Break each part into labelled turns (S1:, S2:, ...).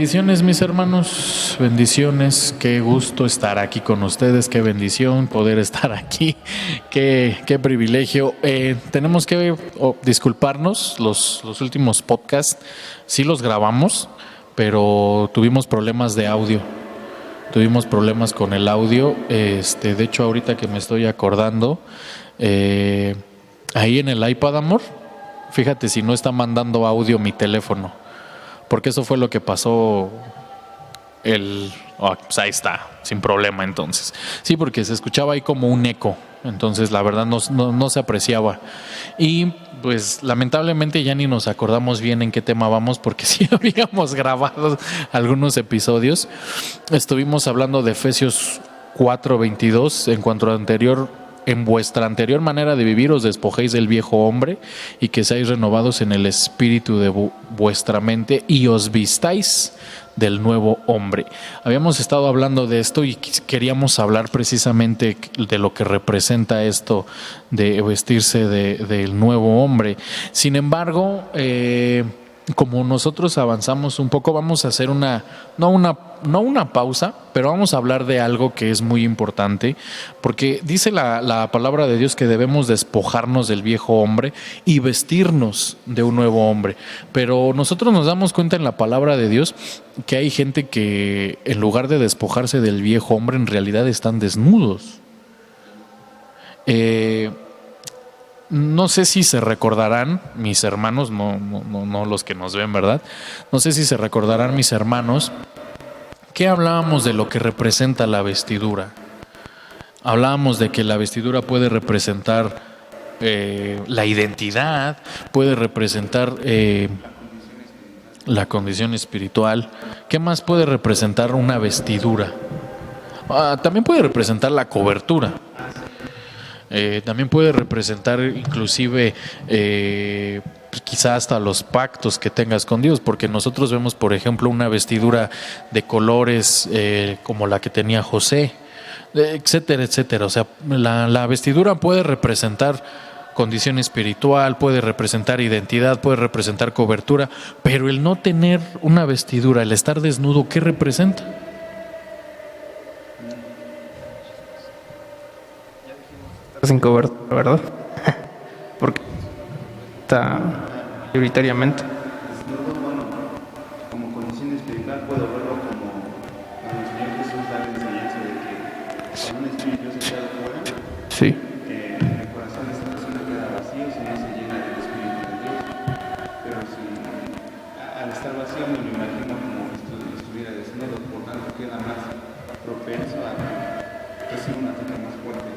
S1: Bendiciones, mis hermanos, bendiciones, qué gusto estar aquí con ustedes, qué bendición poder estar aquí, qué privilegio. Tenemos que disculparnos, los últimos podcasts sí los grabamos, pero tuvimos problemas de audio, tuvimos problemas con el audio. De hecho, ahorita que me estoy acordando, ahí en el iPad, amor, fíjate si no está mandando audio mi teléfono. Porque eso fue lo que pasó. Pues ahí está, sin problema entonces. Sí, porque se escuchaba ahí como un eco. Entonces la verdad no se apreciaba. Y pues lamentablemente ya ni nos acordamos bien en qué tema vamos, porque sí habíamos grabado algunos episodios. Estuvimos hablando de Efesios 4:22 en cuanto a anterior. En vuestra anterior manera de vivir os despojéis del viejo hombre y que seáis renovados en el espíritu de vuestra mente y os vistáis del nuevo hombre. Habíamos estado hablando de esto y queríamos hablar precisamente de lo que representa esto de vestirse del nuevo hombre. Sin embargo, como nosotros avanzamos un poco, vamos a hacer no una pausa, pero vamos a hablar de algo que es muy importante, porque dice la palabra de Dios que debemos despojarnos del viejo hombre y vestirnos de un nuevo hombre. Pero nosotros nos damos cuenta en la palabra de Dios que hay gente que en lugar de despojarse del viejo hombre, en realidad están desnudos. No sé si se recordarán mis hermanos, no los que nos ven, ¿verdad? No sé si se recordarán mis hermanos que hablábamos de lo que representa la vestidura. Hablábamos de que la vestidura puede representar la identidad, puede representar la condición espiritual. ¿Qué más puede representar una vestidura? También puede representar la cobertura. También puede representar inclusive quizá hasta los pactos que tengas con Dios, porque nosotros vemos, por ejemplo, una vestidura de colores como la que tenía José, etcétera, etcétera. O sea, la vestidura puede representar condición espiritual, puede representar identidad, puede representar cobertura, pero el no tener una vestidura, el estar desnudo, ¿qué representa?
S2: Sin cobertura, ¿verdad? Porque está prioritariamente.
S3: Como condición espiritual puedo verlo como cuando el Señor Jesús da la enseñanza de que cuando un espíritu se queda fuera,
S2: Sí.
S3: el corazón de esa persona queda vacío si no se llena del Espíritu de Dios. Pero si al estar vacío me lo imagino como que estuviera desnudo, por tanto queda más propenso a recibir un ataque más fuerte.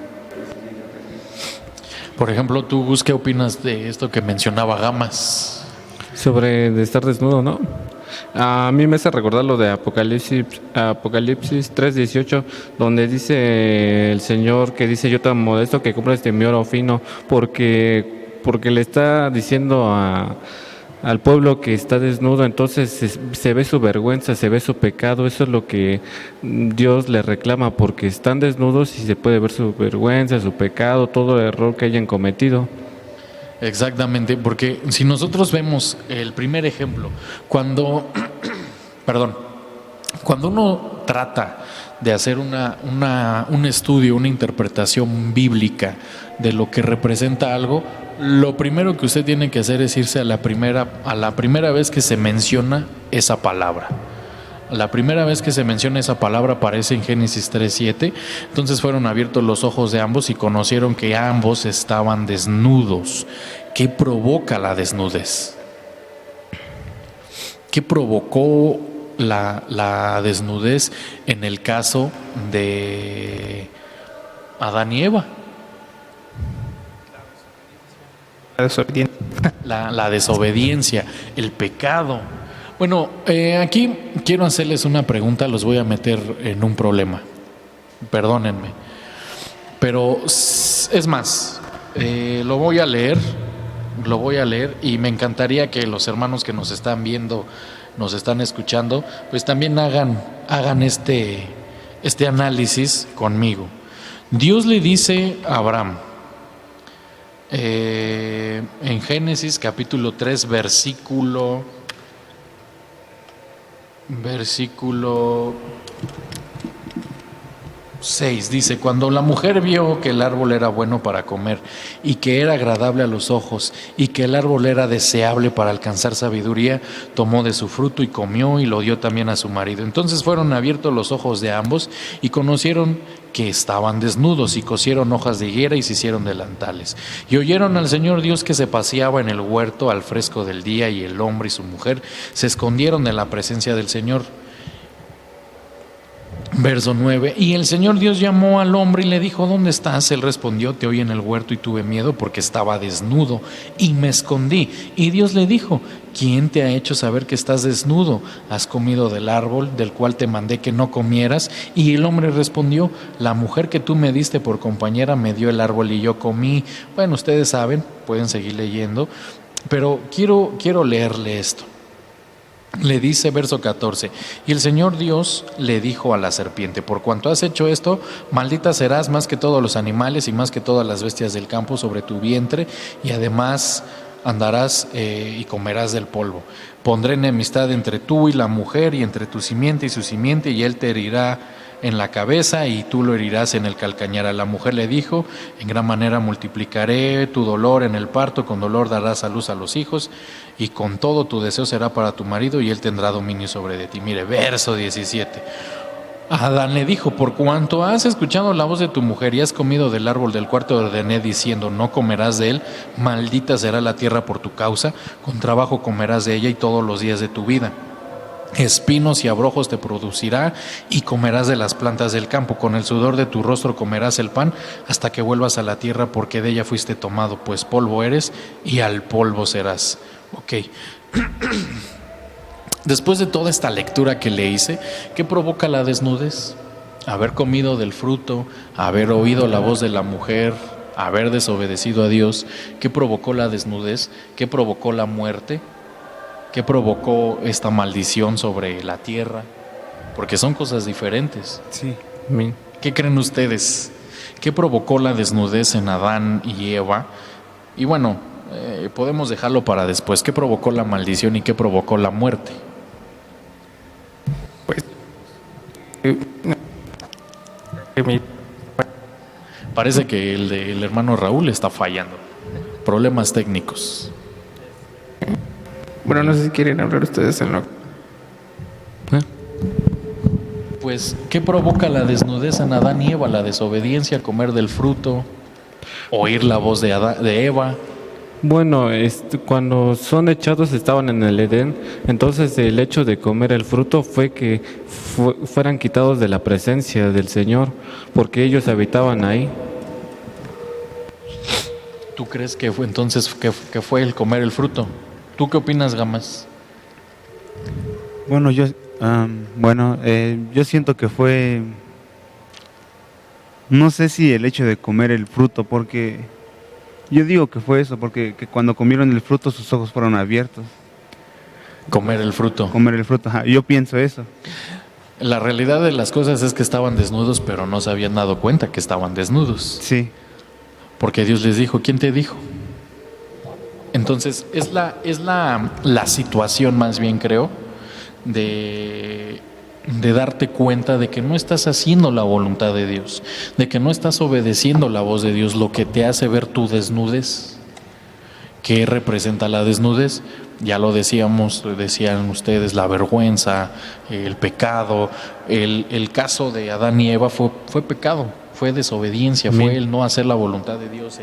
S1: Por ejemplo, tú, Gus, ¿qué opinas de esto que mencionaba Gamas?
S2: Sobre de estar desnudo, ¿no? A mí me hace recordar lo de Apocalipsis 3:18, donde dice el Señor que dice: yo tan modesto que compras de mi oro fino, porque le está diciendo al pueblo que está desnudo. Entonces se ve su vergüenza, se ve su pecado. Eso es lo que Dios le reclama, porque están desnudos y se puede ver su vergüenza, su pecado, todo el error que hayan cometido.
S1: Exactamente, porque si nosotros vemos el primer ejemplo, cuando uno trata de hacer un estudio, una interpretación bíblica de lo que representa algo, lo primero que usted tiene que hacer es irse a la primera vez que se menciona esa palabra. La primera vez que se menciona esa palabra aparece en Génesis 3:7. Entonces fueron abiertos los ojos de ambos y conocieron que ambos estaban desnudos. ¿Qué provoca la desnudez? ¿Qué provocó la desnudez en el caso de Adán y Eva? La desobediencia, el pecado. Bueno, aquí quiero hacerles una pregunta, los voy a meter en un problema, perdónenme, pero es más, lo voy a leer y me encantaría que los hermanos que nos están viendo, nos están escuchando, pues también hagan este análisis conmigo. Dios le dice a Abraham, en Génesis capítulo 3, versículo Versículo 6 dice: cuando la mujer vio que el árbol era bueno para comer y que era agradable a los ojos y que el árbol era deseable para alcanzar sabiduría, tomó de su fruto y comió y lo dio también a su marido. Entonces fueron abiertos los ojos de ambos y conocieron que estaban desnudos y cosieron hojas de higuera y se hicieron delantales. Y oyeron al Señor Dios que se paseaba en el huerto al fresco del día, y el hombre y su mujer se escondieron de la presencia del Señor. Verso 9: y el Señor Dios llamó al hombre y le dijo: ¿dónde estás? Él respondió: te oí en el huerto y tuve miedo porque estaba desnudo y me escondí. Y Dios le dijo: ¿quién te ha hecho saber que estás desnudo? ¿Has comido del árbol del cual te mandé que no comieras? Y el hombre respondió: la mujer que tú me diste por compañera me dio el árbol y yo comí. Bueno, ustedes saben, pueden seguir leyendo, pero quiero leerle esto. Le dice, verso 14: y el Señor Dios le dijo a la serpiente: por cuanto has hecho esto, maldita serás más que todos los animales y más que todas las bestias del campo sobre tu vientre, y además andarás y comerás del polvo. Pondré enemistad entre tú y la mujer, y entre tu simiente y su simiente, y él te herirá en la cabeza y tú lo herirás en el calcañar. A la mujer le dijo: en gran manera multiplicaré tu dolor en el parto, con dolor darás a luz a los hijos, y con todo tu deseo será para tu marido, y él tendrá dominio sobre de ti. Mire, verso 17. Adán le dijo: por cuanto has escuchado la voz de tu mujer y has comido del árbol del cual te ordené diciendo: no comerás de él, maldita será la tierra por tu causa, con trabajo comerás de ella y todos los días de tu vida. Espinos y abrojos te producirá y comerás de las plantas del campo. Con el sudor de tu rostro comerás el pan hasta que vuelvas a la tierra, porque de ella fuiste tomado, pues polvo eres y al polvo serás. Ok. Después de toda esta lectura que le hice, ¿qué provoca la desnudez? Haber comido del fruto, haber oído la voz de la mujer, haber desobedecido a Dios. ¿Qué provocó la desnudez? ¿Qué provocó la muerte? ¿Qué provocó esta maldición sobre la tierra? Porque son cosas diferentes.
S3: Sí.
S1: ¿Qué creen ustedes? ¿Qué provocó la desnudez en Adán y Eva? Y bueno, podemos dejarlo para después. ¿Qué provocó la maldición y qué provocó la muerte? Parece que el hermano Raúl está fallando. Problemas técnicos.
S2: Bueno, no sé si quieren hablar ustedes en lo...
S1: Pues, ¿qué provoca la desnudez en Adán y Eva? La desobediencia, comer del fruto, oír la voz de Eva.
S2: Bueno, cuando son echados estaban en el Edén, entonces el hecho de comer el fruto fue que fueran quitados de la presencia del Señor, porque ellos habitaban ahí.
S1: ¿Tú crees que fue entonces que fue el comer el fruto? ¿Tú qué opinas, Gamas?
S3: Bueno, yo siento que fue, no sé si el hecho de comer el fruto, porque yo digo que fue eso, porque que cuando comieron el fruto sus ojos fueron abiertos.
S1: Comer el fruto.
S3: Comer el fruto, ajá. Yo pienso eso.
S1: La realidad de las cosas es que estaban desnudos, pero no se habían dado cuenta que estaban desnudos.
S3: Sí.
S1: Porque Dios les dijo: ¿quién te dijo? Entonces, es la situación, más bien creo, de darte cuenta de que no estás haciendo la voluntad de Dios, de que no estás obedeciendo la voz de Dios, lo que te hace ver tu desnudez. ¿Qué representa la desnudez? Ya lo decían ustedes, la vergüenza, el pecado. El caso de Adán y Eva fue pecado, fue desobediencia, fue el no hacer la voluntad de Dios,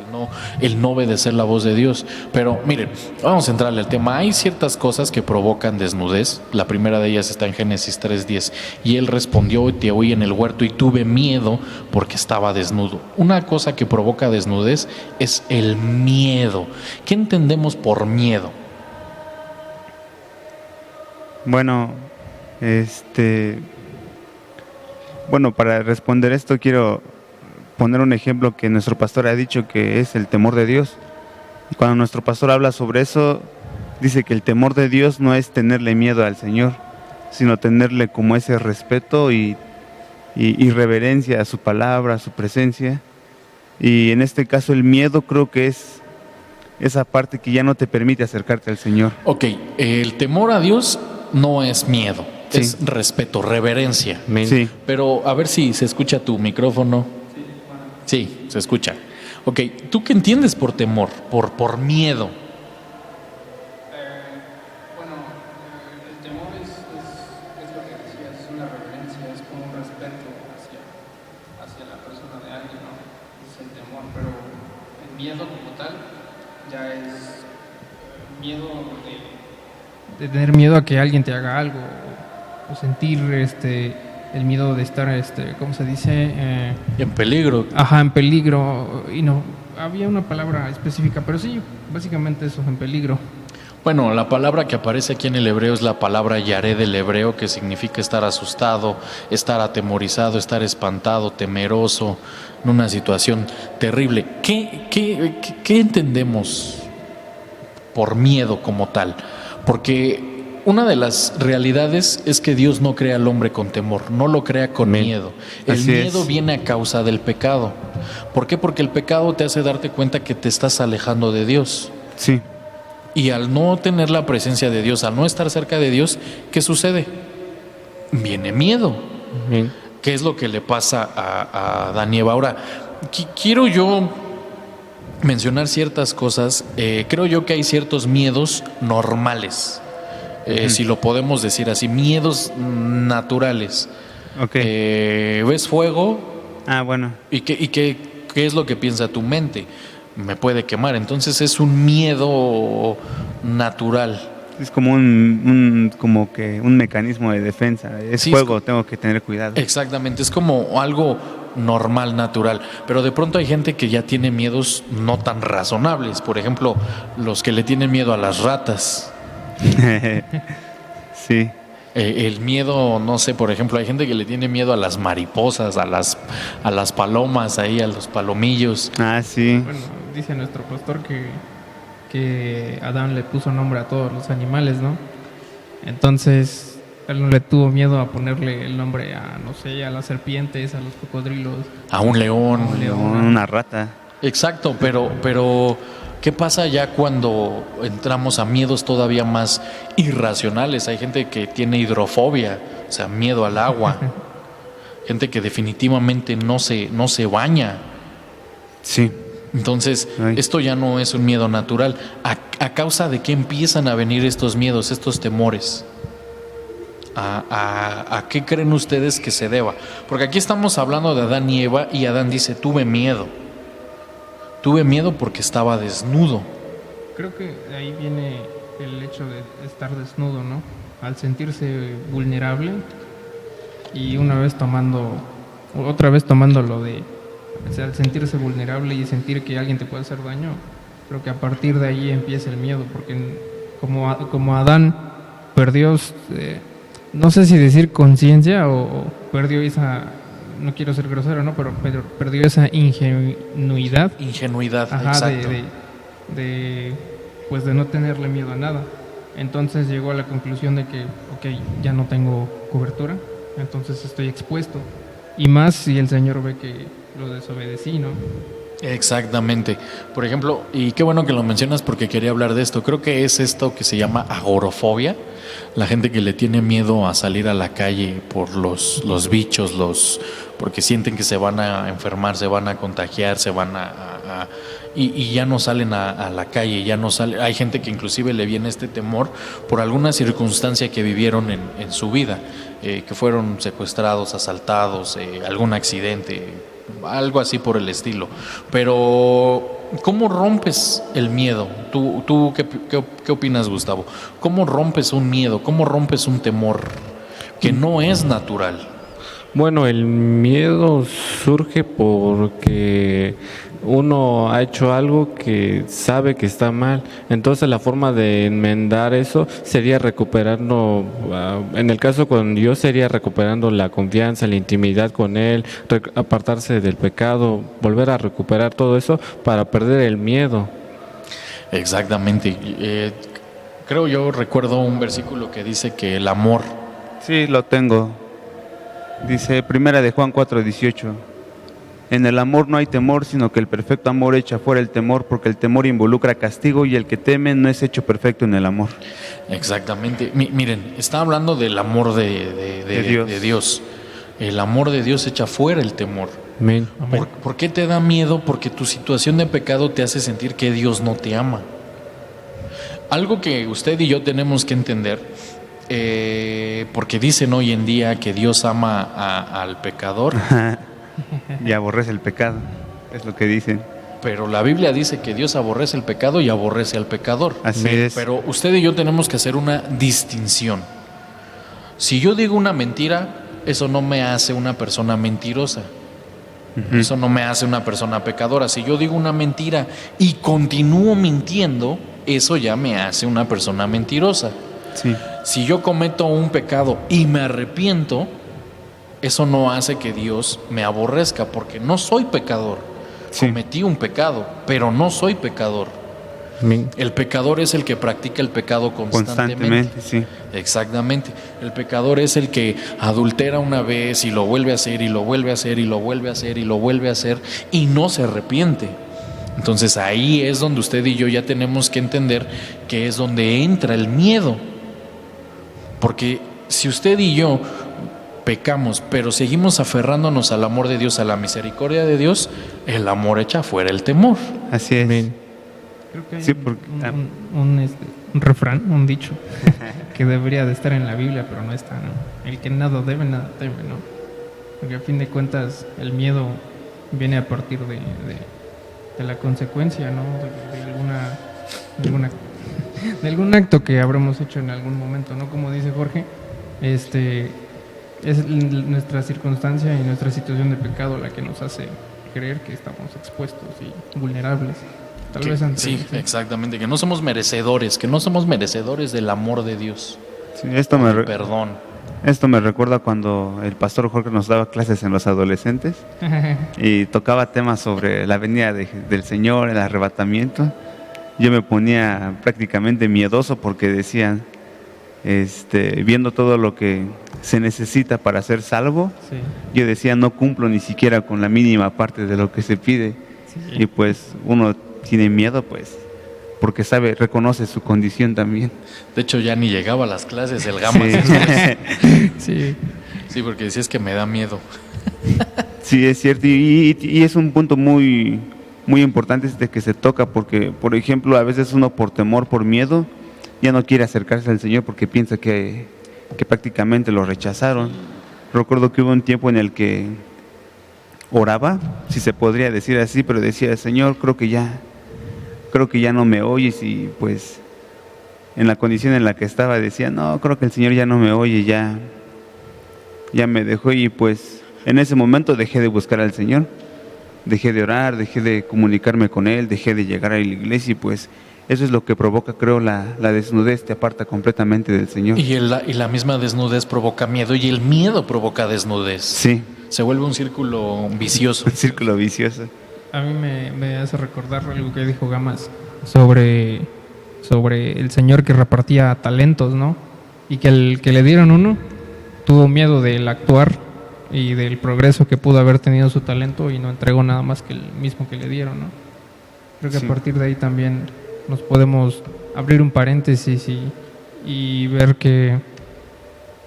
S1: el no obedecer la voz de Dios. Pero miren, vamos a entrarle al tema. Hay ciertas cosas que provocan desnudez. La primera de ellas está en Génesis 3:10. Y él respondió: te oí en el huerto y tuve miedo porque estaba desnudo. Una cosa que provoca desnudez es el miedo. ¿Qué entendemos por miedo?
S3: Bueno, para responder esto quiero poner un ejemplo que nuestro pastor ha dicho, que es el temor de Dios. Y cuando nuestro pastor habla sobre eso, dice que el temor de Dios no es tenerle miedo al Señor, sino tenerle como ese respeto y reverencia a su palabra, a su presencia. Y en este caso el miedo creo que es esa parte que ya no te permite acercarte al Señor.
S1: Ok, el temor a Dios no es miedo.
S2: Sí.
S1: es respeto, reverencia.
S2: Amén.
S3: Sí.
S1: Pero a ver si se escucha tu micrófono. Sí, se escucha. Ok, ¿tú qué entiendes por temor, por miedo?
S4: Bueno, el temor es lo que decías, es una reverencia, es como un respeto hacia la persona de alguien, ¿no? Es el temor, pero el miedo como tal ya es miedo de tener miedo a que alguien te haga algo, o sentir el miedo de estar, ¿cómo se dice?
S1: En peligro.
S4: En peligro, y no, había una palabra específica, pero sí, básicamente eso, en peligro.
S1: Bueno, la palabra que aparece aquí en el hebreo es la palabra yaré del hebreo, que significa estar asustado, estar atemorizado, estar espantado, temeroso, en una situación terrible. ¿Qué entendemos por miedo como tal? Porque una de las realidades es que Dios no crea al hombre con temor, no lo crea con
S2: Amén.
S1: miedo. El
S3: Así
S1: miedo
S3: es.
S1: viene a causa del pecado. ¿Por qué? Porque el pecado te hace darte cuenta que te estás alejando de Dios.
S3: Sí.
S1: Y al no tener la presencia de Dios, al no estar cerca de Dios, ¿qué sucede? Viene miedo.
S2: Amén.
S1: ¿Qué es lo que le pasa a Adán y Eva? Ahora, quiero yo mencionar ciertas cosas. Creo yo que hay ciertos miedos normales, si lo podemos decir así, miedos naturales.
S3: Ok.
S1: ¿Ves fuego?
S3: Bueno.
S1: ¿Y qué es lo que piensa tu mente? Me puede quemar. Entonces es un miedo natural.
S3: Es como como que un mecanismo de defensa. Es
S1: Sí,
S3: fuego, tengo que tener cuidado.
S1: Exactamente, es como algo normal, natural. Pero de pronto hay gente que ya tiene miedos no tan razonables. Por ejemplo, los que le tienen miedo a las ratas.
S3: Sí.
S1: El miedo, no sé, por ejemplo, hay gente que le tiene miedo a las mariposas, a las palomas, ahí, a los palomillos.
S3: Sí.
S4: Bueno, dice nuestro pastor que Adán le puso nombre a todos los animales, ¿no? Entonces, él no le tuvo miedo a ponerle el nombre a, no sé, a las serpientes, a los cocodrilos.
S1: A un león.
S4: Un león.
S3: Una rata.
S1: Exacto, pero ¿qué pasa ya cuando entramos a miedos todavía más irracionales? Hay gente que tiene hidrofobia, o sea, miedo al agua. Gente que definitivamente no se baña.
S3: Sí.
S1: Entonces,
S3: Ay.
S1: esto ya no es un miedo natural. ¿A causa de qué empiezan a venir estos miedos, estos temores? ¿A qué creen ustedes que se deba? Porque aquí estamos hablando de Adán y Eva, y Adán dice, tuve miedo. Tuve miedo porque estaba desnudo.
S4: Creo que de ahí viene el hecho de estar desnudo, ¿no? Al sentirse vulnerable y otra vez tomando lo de, o sea, al sentirse vulnerable y sentir que alguien te puede hacer daño, creo que a partir de ahí empieza el miedo, porque como Adán perdió, no sé si decir conciencia o perdió esa, no quiero ser grosero, ¿no? Pero perdió esa ingenuidad.
S1: Ingenuidad,
S4: Ajá,
S1: exacto.
S4: pues de no tenerle miedo a nada. Entonces llegó a la conclusión de que, ok, ya no tengo cobertura, entonces estoy expuesto. Y más si el Señor ve que lo desobedecí, ¿no?
S1: Exactamente. Por ejemplo, y qué bueno que lo mencionas porque quería hablar de esto. Creo que es esto que se llama agorafobia. La gente que le tiene miedo a salir a la calle por los bichos, porque sienten que se van a enfermar, se van a contagiar, y ya no salen a la calle, ya no sale. Hay gente que inclusive le viene este temor por alguna circunstancia que vivieron en su vida, que fueron secuestrados, asaltados, algún accidente, algo así por el estilo. Pero ¿cómo rompes el miedo? ¿Tú qué opinas, Gustavo? ¿Cómo rompes un miedo? ¿Cómo rompes un temor que no es natural?
S2: Bueno, el miedo surge porque uno ha hecho algo que sabe que está mal. Entonces la forma de enmendar eso sería recuperando, en el caso con Dios sería recuperando la confianza, la intimidad con Él, apartarse del pecado, volver a recuperar todo eso para perder el miedo.
S1: Exactamente. Creo yo recuerdo un versículo que dice que el amor.
S3: Sí, lo tengo. Dice Primera de Juan 4:18. En el amor no hay temor, sino que el perfecto amor echa fuera el temor, porque el temor involucra castigo y el que teme no es hecho perfecto en el amor.
S1: Exactamente. Miren, está hablando del amor de
S3: Dios.
S1: de Dios. El amor de Dios echa fuera el temor.
S2: Amén.
S1: ¿Por qué te da miedo? Porque tu situación de pecado te hace sentir que Dios no te ama. Algo que usted y yo tenemos que entender, porque dicen hoy en día que Dios ama al pecador,
S3: Y aborrece el pecado, es lo que dicen.
S1: pero la Biblia dice que Dios aborrece el pecado y aborrece al pecador.
S3: Así es.
S1: Pero usted y yo tenemos que hacer una distinción. Si yo digo una mentira, eso no me hace una persona mentirosa. Eso no me hace una persona pecadora. Si yo digo una mentira y continúo mintiendo, eso ya me hace una persona mentirosa.
S3: Sí.
S1: Si yo cometo un pecado y me arrepiento, eso no hace que Dios me aborrezca, porque no soy pecador.
S3: Sí.
S1: Cometí un pecado, pero no soy pecador.
S2: Amén.
S1: El pecador es el que practica el pecado constantemente.
S3: Constantemente, sí.
S1: Exactamente. El pecador es el que adultera una vez y lo vuelve a hacer y lo vuelve a hacer y lo vuelve a hacer y lo vuelve a hacer y no se arrepiente. Entonces ahí es donde usted y yo ya tenemos que entender que es donde entra el miedo. Porque si usted y yo pecamos, pero seguimos aferrándonos al amor de Dios, a la misericordia de Dios, el amor echa fuera el temor.
S3: Así es.
S2: Amén.
S4: Creo que hay
S3: Sí, porque-
S4: un refrán, un dicho, que debería de estar en la Biblia, pero no está, ¿no? El que nada debe, nada teme, ¿no? Porque a fin de cuentas el miedo viene a partir de la consecuencia, ¿no? De algún acto que habremos hecho en algún momento, ¿no? Como dice Jorge, es nuestra circunstancia y nuestra situación de pecado la que nos hace creer que estamos expuestos y vulnerables. Tal vez ante
S1: Sí, exactamente, que no somos merecedores, del amor de Dios,
S3: Sí, esto me,
S1: del perdón.
S3: esto me recuerda cuando el pastor Jorge nos daba clases en los adolescentes y tocaba temas sobre la venida del Señor, el arrebatamiento. Yo me ponía prácticamente miedoso porque decían, viendo todo lo que se necesita para ser salvo,
S4: Sí,
S3: yo decía, no cumplo ni siquiera con la mínima parte de lo que se pide.
S4: sí.
S3: Y pues uno tiene miedo, pues, porque reconoce su condición también.
S1: De hecho, ya ni llegaba a las clases el Gamas.
S3: Sí.
S4: Sí,
S1: Sí, porque decías que me da miedo.
S3: Sí, es cierto, y es un punto muy, muy importante que se toca, porque, por ejemplo, a veces uno por temor, por miedo, ya no quiere acercarse al Señor porque piensa que prácticamente lo rechazaron. Recuerdo que hubo un tiempo en el que oraba, si se podría decir así, pero decía, Señor, creo que ya no me oyes, y pues en la condición en la que estaba decía, no, creo que el Señor ya no me oye, ya me dejó, y pues en ese momento dejé de buscar al Señor, dejé de orar, dejé de comunicarme con Él, dejé de llegar a la iglesia, y pues eso es lo que provoca, creo, la desnudez, te aparta completamente del Señor.
S1: Y la misma desnudez provoca miedo y el miedo provoca desnudez.
S3: Sí,
S1: Se vuelve un círculo vicioso.
S3: un círculo vicioso.
S4: a mí me hace recordar algo que dijo Gamas sobre el señor que repartía talentos, ¿no? Y que el que le dieron uno tuvo miedo del actuar y del progreso que pudo haber tenido su talento y no entregó nada más que el mismo que le dieron, ¿no? Creo que
S3: Sí.
S4: a partir de ahí también nos podemos abrir un paréntesis y ver que...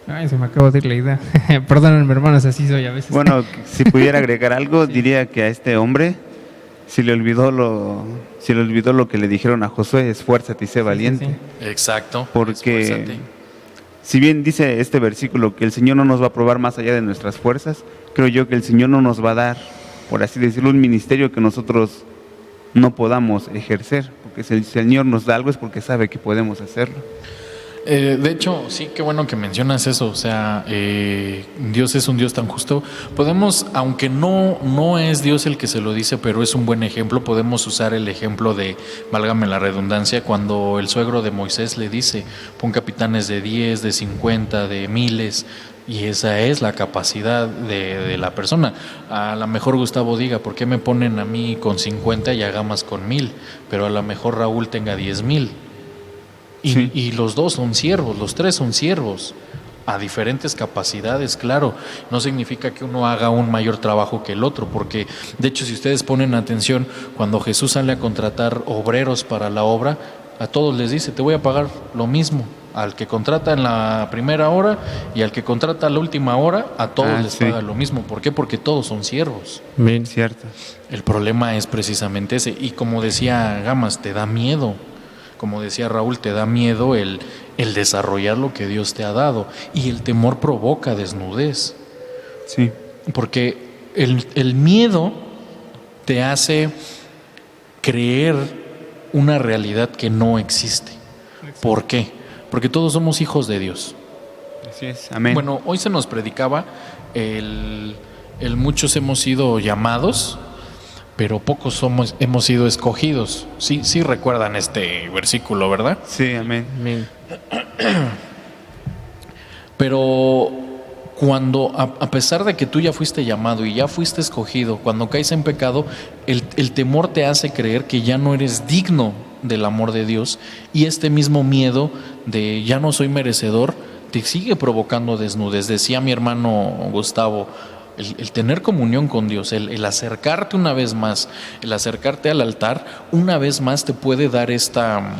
S4: Ay, se me acaba de ir la idea. Perdónenme, hermanos, así soy a veces.
S3: Bueno, si pudiera agregar algo, diría que a este hombre se le olvidó lo que le dijeron a Josué, esfuérzate y sé valiente.
S4: Sí.
S1: Exacto.
S3: Porque
S1: Esfuérzate.
S3: si bien dice este versículo que el Señor no nos va a probar más allá de nuestras fuerzas, creo yo que el Señor no nos va a dar, por así decirlo, un ministerio que nosotros no podamos ejercer, porque si el Señor nos da algo es porque sabe que podemos hacerlo.
S1: De hecho, sí, qué bueno que mencionas eso. O sea, Dios es un Dios tan justo. Podemos, aunque no es Dios el que se lo dice, pero es un buen ejemplo, podemos usar el ejemplo de, válgame la redundancia, cuando el suegro de Moisés le dice, pon capitanes de 10, de 50, de miles, y esa es la capacidad de la persona. A lo mejor Gustavo diga, ¿por qué me ponen a mí con 50 y a Gamas con 1000? Pero a lo mejor Raúl tenga 10,000.
S3: Sí.
S1: Y los dos son siervos, los tres son siervos. a diferentes capacidades, claro. No significa que uno haga un mayor trabajo que el otro, porque de hecho, si ustedes ponen atención, cuando Jesús sale a contratar obreros para la obra, a todos les dice: te voy a pagar lo mismo. Al que contrata en la primera hora y al que contrata a la última hora, a todos les
S3: sí.
S1: paga lo mismo. ¿Por qué? Porque todos son siervos.
S2: Bien.
S3: Cierto.
S1: El problema es precisamente ese. Y como decía Gamas, te da miedo. Como decía Raúl, te da miedo el desarrollar lo que Dios te ha dado. Y el temor provoca desnudez.
S3: Sí.
S1: Porque el miedo te hace creer una realidad que no existe. ¿Por qué? Porque todos somos hijos de Dios.
S3: Así es. Amén.
S1: Bueno, hoy se nos predicaba el muchos hemos sido llamados, pero pocos hemos sido escogidos. Sí recuerdan este versículo, ¿verdad?
S3: Sí, amén.
S2: Bien.
S1: Pero cuando, a pesar de que tú ya fuiste llamado y ya fuiste escogido, cuando caes en pecado, el temor te hace creer que ya no eres digno del amor de Dios, y este mismo miedo de ya no soy merecedor te sigue provocando desnudez. Decía mi hermano Gustavo, el tener comunión con Dios, el acercarte una vez más, el acercarte al altar, una vez más te puede dar esta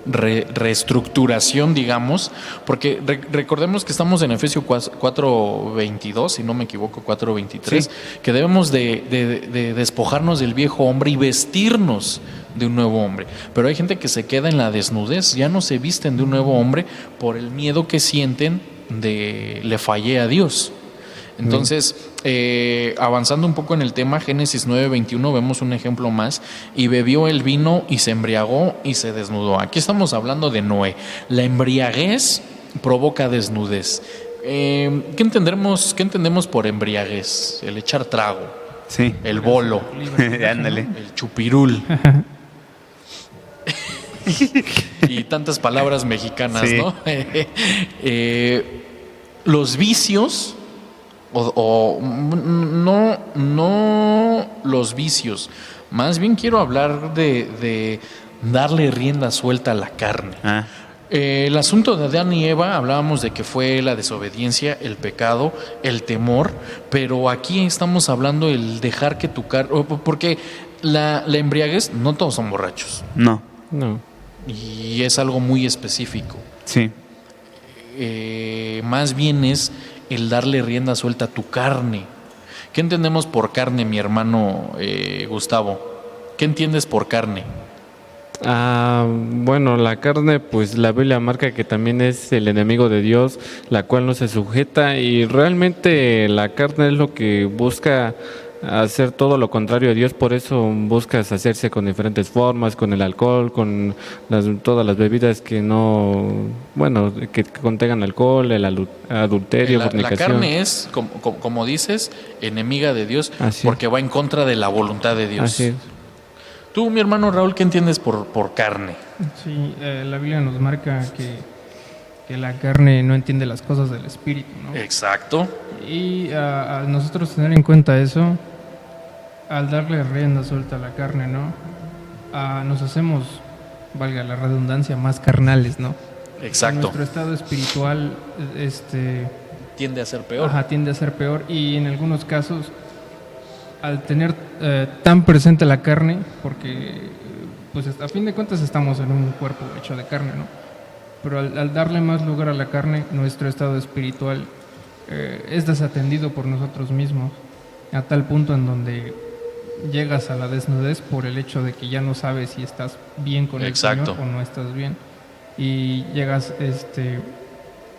S1: reestructuración, digamos, porque recordemos que estamos en Efesios 4:22, si no me equivoco, 4:23, que debemos de despojarnos del viejo hombre y vestirnos de un nuevo hombre. Pero hay gente que se queda en la desnudez, ya no se visten de un nuevo hombre por el miedo que sienten de le fallé a Dios. Entonces, avanzando un poco en el tema, Génesis 9:21, vemos un ejemplo más: y bebió el vino y se embriagó y se desnudó. Aquí estamos hablando de Noé. La embriaguez provoca desnudez. ¿Qué entendemos por embriaguez? El echar trago,
S3: Sí.
S1: el bolo,
S3: Ándale.
S1: el chupirul. Y tantas palabras mexicanas,
S3: Sí.
S1: ¿no? Los vicios, no los vicios, más bien quiero hablar de darle rienda suelta a la carne.
S3: Ah,
S1: El asunto de Adán y Eva, hablábamos de que fue la desobediencia, el pecado, el temor, pero aquí estamos hablando el dejar que tu carne, porque la embriaguez, no todos son borrachos,
S3: no.
S2: No.
S1: y es algo muy específico.
S3: Sí.
S1: Más bien es el darle rienda suelta a tu carne. ¿Qué entendemos por carne, mi hermano Gustavo? ¿Qué entiendes por carne?
S2: Bueno, la carne, pues la Biblia marca que también es el enemigo de Dios, la cual no se sujeta, y realmente la carne es lo que busca hacer todo lo contrario a Dios. Por eso buscas hacerse con diferentes formas, con el alcohol, con todas las bebidas que no, bueno, que contengan alcohol, el adulterio,
S1: La
S2: fornicación.
S1: carne es, como dices, enemiga de Dios,
S2: Así
S1: porque va en contra de la voluntad de Dios.
S2: Así es.
S1: Tú, mi hermano Raúl, ¿qué entiendes por carne?
S4: Sí, la Biblia nos marca que la carne no entiende las cosas del espíritu, ¿no?
S1: Exacto.
S4: Y a nosotros tener en cuenta eso, al darle rienda suelta a la carne, ¿no? Nos hacemos, valga la redundancia, más carnales, ¿no?
S1: Exacto.
S4: Nuestro estado espiritual
S1: Tiende a ser peor.
S4: tiende a ser peor, y en algunos casos, al tener tan presente la carne, porque pues a fin de cuentas estamos en un cuerpo hecho de carne, ¿no? Pero al darle más lugar a la carne, nuestro estado espiritual es desatendido por nosotros mismos, a tal punto en donde llegas a la desnudez por el hecho de que ya no sabes si estás bien con el
S1: Exacto.
S4: Señor o no estás bien, y llegas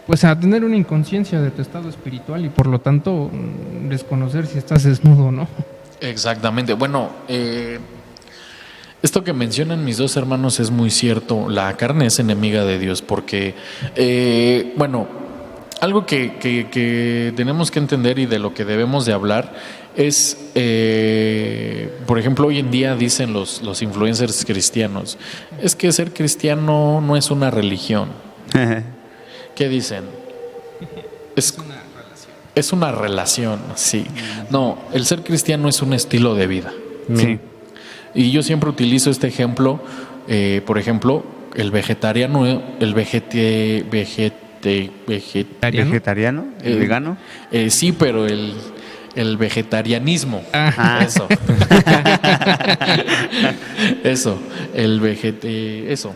S4: pues a tener una inconsciencia de tu estado espiritual, y por lo tanto desconocer si estás desnudo o no.
S1: Exactamente. Bueno, esto que mencionan mis dos hermanos es muy cierto. La carne es enemiga de Dios porque, bueno, algo que tenemos que entender y de lo que debemos de hablar es, por ejemplo, hoy en día dicen los influencers cristianos, es que ser cristiano no es una religión. ¿Qué dicen? Es una relación, sí. No, el ser cristiano es un estilo de vida.
S3: Sí.
S1: Y yo siempre utilizo este ejemplo, por ejemplo, el vegetariano,
S4: ¿Ariano?
S3: ¿Vegetariano?
S1: Eh,
S3: ¿Vegano?
S1: Sí, pero el vegetarianismo.
S3: Ah.
S1: Eso. Eso. Eso.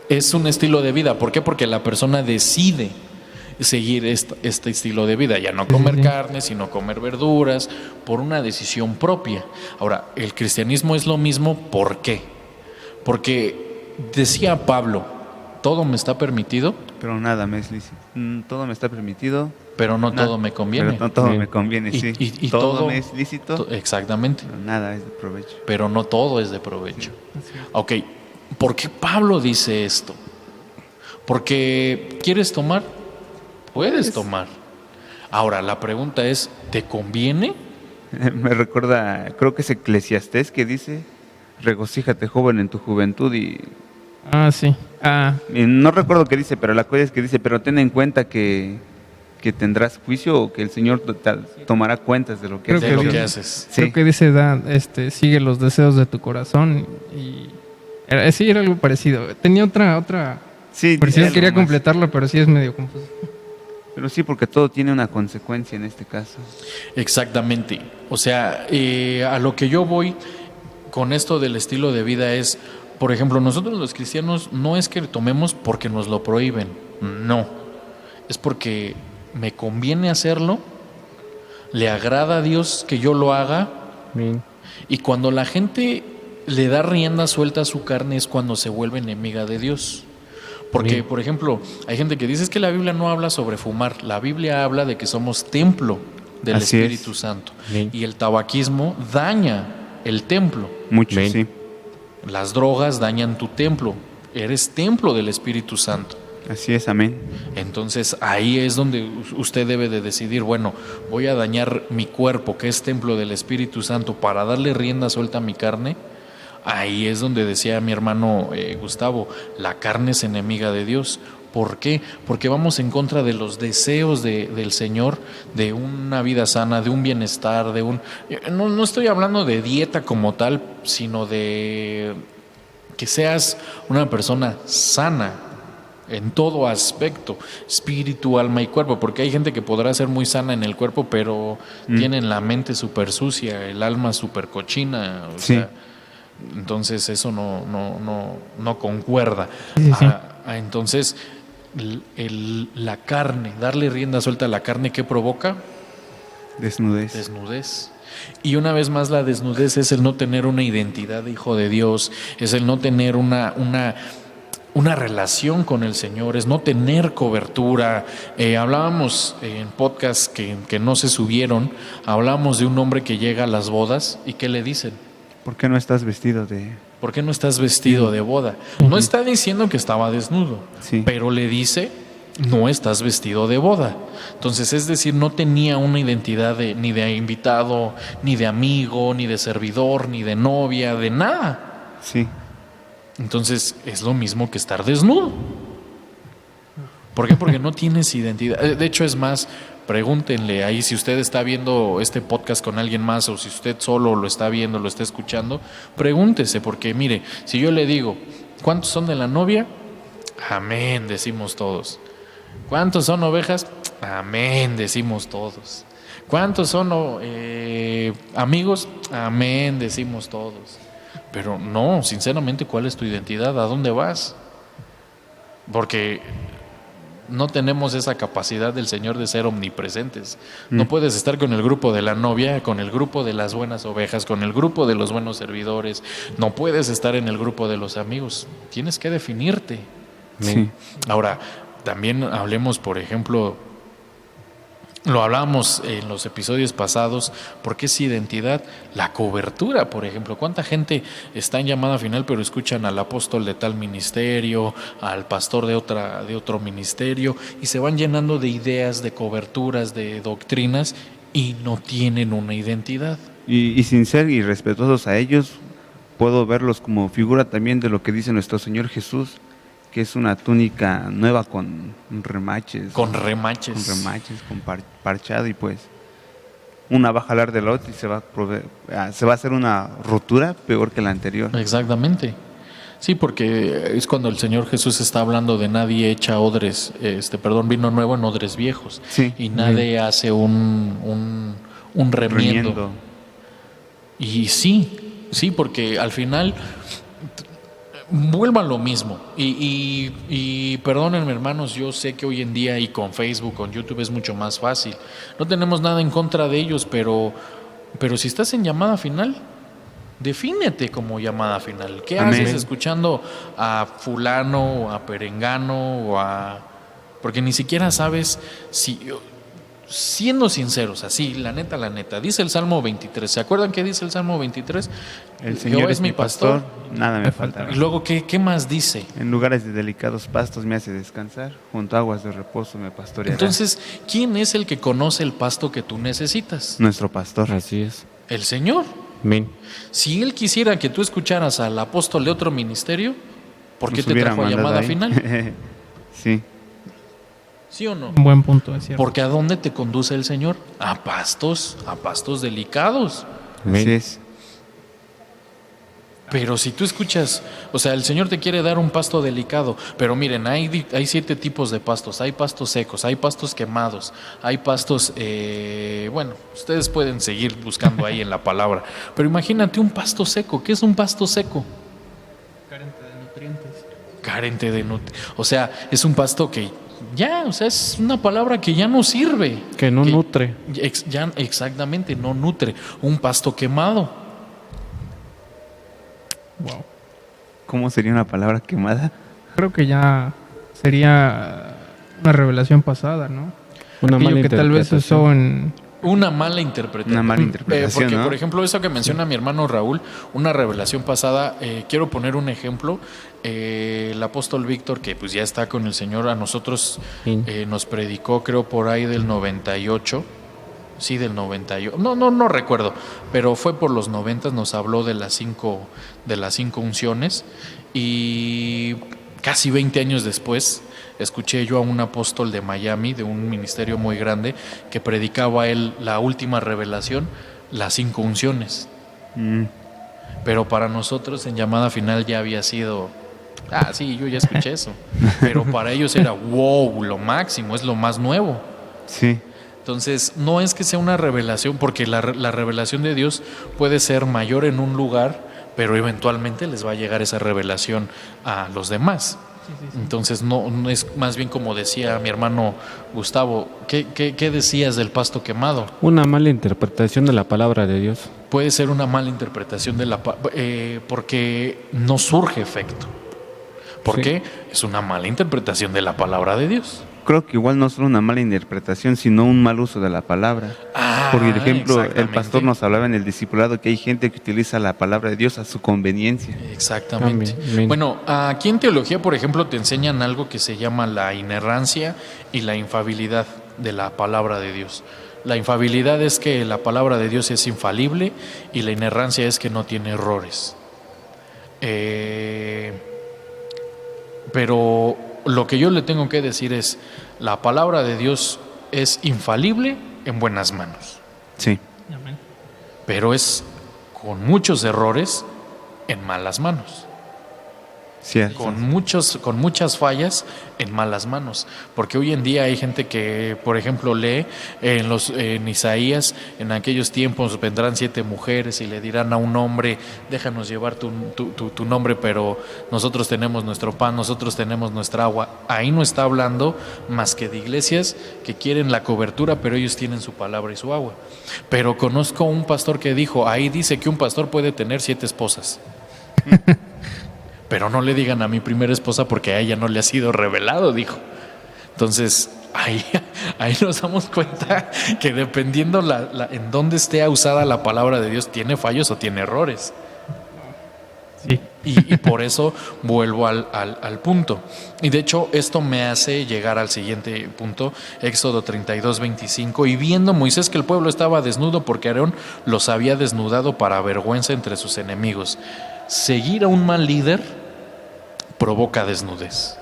S1: Es un estilo de vida. ¿Por qué? Porque la persona decide seguir este estilo de vida, ya no comer
S4: sí.
S1: carne, sino comer verduras, por una decisión propia. Ahora, el cristianismo es lo mismo, ¿por qué? Porque decía Pablo, todo me está permitido,
S3: Pero nada me es lícito. Todo me está permitido.
S1: pero no
S3: nada-
S1: todo me conviene.
S3: Pero no todo
S2: Sí.
S3: me conviene, sí.
S1: Y
S3: todo me es lícito,
S1: exactamente,
S3: pero nada es de provecho.
S1: pero no todo es de provecho.
S4: Así es.
S1: Ok, ¿por qué Pablo dice esto? Porque ¿quieres tomar? Puedes tomar. Ahora, la pregunta es, ¿te conviene?
S3: Me recuerda, creo que es Eclesiastés que dice, regocíjate joven en tu juventud
S4: Ah, sí.
S3: y no recuerdo qué dice, pero la cosa es que dice, pero ten en cuenta que tendrás juicio o que el Señor tomará cuentas de lo que
S4: Creo
S3: has
S1: De
S4: que
S1: lo
S3: hecho.
S1: que
S4: sí.
S1: haces.
S3: Sí.
S4: Creo que dice, sigue los deseos de tu corazón. Y sí, era algo parecido. Tenía otra
S3: Sí,
S4: versión,
S3: dice
S4: quería
S3: algo más.
S4: completarlo, pero sí es medio confuso.
S3: Pero sí, porque todo tiene una consecuencia en este caso.
S1: Exactamente. O sea, a lo que yo voy con esto del estilo de vida es, por ejemplo, nosotros los cristianos no es que tomemos porque nos lo prohíben, no. Es porque me conviene hacerlo, le agrada a Dios que yo lo haga,
S2: Bien.
S1: y cuando la gente le da rienda suelta a su carne es cuando se vuelve enemiga de Dios. Porque,
S2: Bien.
S1: por ejemplo, hay gente que dice es que la Biblia no habla sobre fumar, la Biblia habla de que somos templo del
S3: Así es.
S1: Espíritu Santo.
S2: Bien.
S1: Y el tabaquismo daña el templo.
S3: Mucho,
S2: Bien.
S3: sí.
S1: Las drogas dañan tu templo. Eres templo del Espíritu Santo.
S3: Así es, amén.
S1: Entonces ahí es donde usted debe de decidir, bueno, voy a dañar mi cuerpo, que es templo del Espíritu Santo, para darle rienda suelta a mi carne. Ahí es donde decía mi hermano Gustavo, la carne es enemiga de Dios. ¿Por qué? Porque vamos en contra de los deseos del Señor, de una vida sana, de un bienestar, de un... No estoy hablando de dieta como tal, sino de que seas una persona sana en todo aspecto, espíritu, alma y cuerpo, porque hay gente que podrá ser muy sana en el cuerpo, pero tienen la mente súper sucia, el alma súper cochina, o
S3: Sí.
S1: sea, entonces eso no concuerda.
S4: Sí, sí.
S1: Entonces, la carne, darle rienda suelta a la carne, ¿qué provoca?
S3: Desnudez.
S1: Desnudez. Y una vez más, la desnudez es el no tener una identidad de hijo de Dios, es el no tener una relación con el Señor, es no tener cobertura. Hablábamos en podcast que no se subieron, hablábamos de un hombre que llega a las bodas y ¿qué le dicen?
S3: ¿Por qué no estás vestido de...?
S1: ¿Por qué no estás vestido de boda? No está diciendo que estaba desnudo,
S3: Sí.
S1: pero le dice, no estás vestido de boda. Entonces, es decir, no tenía una identidad ni de invitado, ni de amigo, ni de servidor, ni de novia, de nada.
S3: Sí.
S1: Entonces, es lo mismo que estar desnudo. ¿Por qué? Porque no tienes identidad. De hecho, es más, pregúntenle ahí si usted está viendo este podcast con alguien más o si usted solo lo está viendo, lo está escuchando, pregúntese, porque mire, si yo le digo, ¿cuántos son de la novia? Amén, decimos todos. ¿Cuántos son ovejas? Amén, decimos todos. ¿Cuántos son amigos? Amén, decimos todos. Pero no, sinceramente, ¿cuál es tu identidad? ¿A dónde vas? Porque no tenemos esa capacidad del Señor de ser omnipresentes. No puedes estar con el grupo de la novia, con el grupo de las buenas ovejas, con el grupo de los buenos servidores. No puedes estar en el grupo de los amigos. Tienes que definirte.
S3: Sí.
S1: Ahora, también hablemos, por ejemplo, lo hablábamos en los episodios pasados, porque es identidad, la cobertura, por ejemplo. ¿Cuánta gente está en llamada final pero escuchan al apóstol de tal ministerio, al pastor de otro ministerio y se van llenando de ideas, de coberturas, de doctrinas y no tienen una identidad?
S3: Y sin ser irrespetuosos a ellos, puedo verlos como figura también de lo que dice nuestro Señor Jesús, que es una túnica nueva con remaches.
S1: Con remaches.
S3: Con remaches, con parchado, y pues una va a jalar de la otra y se va a hacer una rotura peor que la anterior.
S1: Exactamente. Sí, porque es cuando el Señor Jesús está hablando de nadie echa odres, vino nuevo en odres viejos.
S3: Sí.
S1: Y nadie hace un remiendo.
S3: Remiendo.
S1: Y sí, porque al final vuelva a lo mismo. Y perdónenme, hermanos, yo sé que hoy en día y con Facebook, con YouTube es mucho más fácil. No tenemos nada en contra de ellos, pero si estás en llamada final, defínete como llamada final. ¿Qué
S3: Amén.
S1: haces escuchando a fulano o a perengano o a...? Porque ni siquiera sabes si... Siendo sinceros, así, la neta, dice el Salmo 23. ¿Se acuerdan qué dice el Salmo 23?
S3: El Señor
S1: Jehová
S3: es mi pastor, nada me faltará.
S1: Y luego, ¿qué más dice?
S3: En lugares de delicados pastos me hace descansar, junto a aguas de reposo me pastoreará.
S1: Entonces, ¿quién es el que conoce el pasto que tú necesitas?
S3: Nuestro pastor.
S2: Así es.
S1: El Señor.
S2: Amén.
S1: Si Él quisiera que tú escucharas al apóstol de otro ministerio, ¿por qué
S3: Nos
S1: te
S3: hubiera
S1: trajo a
S3: mandado
S1: llamada
S3: ahí.
S1: final?
S3: Sí.
S1: ¿Sí o no?
S4: Un buen punto, es cierto.
S1: Porque ¿a dónde te conduce el Señor? A pastos delicados.
S2: Amén.
S3: Así es.
S1: Pero si tú escuchas, o sea, el Señor te quiere dar un pasto delicado, pero miren, hay 7 tipos de pastos. Hay pastos secos, hay pastos quemados, hay pastos, bueno, ustedes pueden seguir buscando ahí en la palabra. Pero imagínate un pasto seco. ¿Qué es un pasto seco?
S4: Carente de nutrientes.
S1: Carente de o sea, es un pasto que ya, o sea, es una palabra que ya no sirve.
S2: Que no nutre.
S1: Ya exactamente, no nutre. Un pasto quemado.
S4: Wow.
S3: ¿Cómo sería una palabra quemada?
S4: Creo que ya sería una revelación pasada, ¿no?
S2: Una
S4: Aquello
S2: mala
S4: que tal vez
S2: interpretación.
S4: usó en...
S1: Una mala interpretación.
S3: Una mala interpretación,
S1: Porque,
S3: ¿no?
S1: por ejemplo, eso que menciona mi hermano Raúl, una revelación pasada, quiero poner un ejemplo. El apóstol Víctor, que pues ya está con el Señor, a nosotros
S2: Sí.
S1: nos predicó, creo, por ahí del 98. Sí, del 98. No recuerdo, pero fue por los 90, nos habló de las cinco unciones. Y casi 20 años después escuché yo a un apóstol de Miami, de un ministerio muy grande, que predicaba él la última revelación, las 5 unciones. Pero para nosotros en llamada final ya había sido, sí, yo ya escuché eso. Pero para ellos era, wow, lo máximo, es lo más nuevo.
S3: Sí.
S1: Entonces, no es que sea una revelación, porque la revelación de Dios puede ser mayor en un lugar, pero eventualmente les va a llegar esa revelación a los demás. Entonces, no es más bien como decía mi hermano Gustavo. ¿Qué decías del pasto quemado?
S2: Una mala interpretación de la palabra de Dios.
S1: Puede ser una mala interpretación de porque no surge efecto. ¿Por
S2: Sí.
S1: qué? Es una mala interpretación de la palabra de Dios.
S3: Creo que igual no solo una mala interpretación, sino un mal uso de la palabra. Por ejemplo, el
S1: exactamente.
S3: pastor nos hablaba en el discipulado que hay gente que utiliza la palabra de Dios a su conveniencia.
S1: Exactamente.
S2: Amén, amén.
S1: Bueno, aquí en teología, por ejemplo, te enseñan algo que se llama la inerrancia y la infalibilidad de la palabra de Dios. La infalibilidad es que la palabra de Dios es infalible y la inerrancia es que no tiene errores. Pero lo que yo le tengo que decir es, la palabra de Dios es infalible en buenas manos,
S3: Sí.
S4: Amén.
S1: pero es con muchos errores en malas manos.
S3: Cierto.
S1: Con muchas fallas en malas manos, porque hoy en día hay gente que, por ejemplo, lee en Isaías, en aquellos tiempos vendrán 7 mujeres y le dirán a un hombre, déjanos llevar tu nombre, pero nosotros tenemos nuestro pan, nosotros tenemos nuestra agua. Ahí no está hablando más que de iglesias que quieren la cobertura, pero ellos tienen su palabra y su agua. Pero conozco un pastor que dijo, ahí dice que un pastor puede tener 7 esposas. Pero no le digan a mi primera esposa porque a ella no le ha sido revelado, dijo. Entonces, ahí nos damos cuenta que dependiendo en dónde esté usada la palabra de Dios, tiene fallos o tiene errores.
S4: Sí.
S1: Y por eso vuelvo al punto. Y de hecho, esto me hace llegar al siguiente punto, Éxodo 32:25. Y viendo Moisés que el pueblo estaba desnudo porque Aarón los había desnudado para vergüenza entre sus enemigos. Seguir a un mal líder provoca desnudez.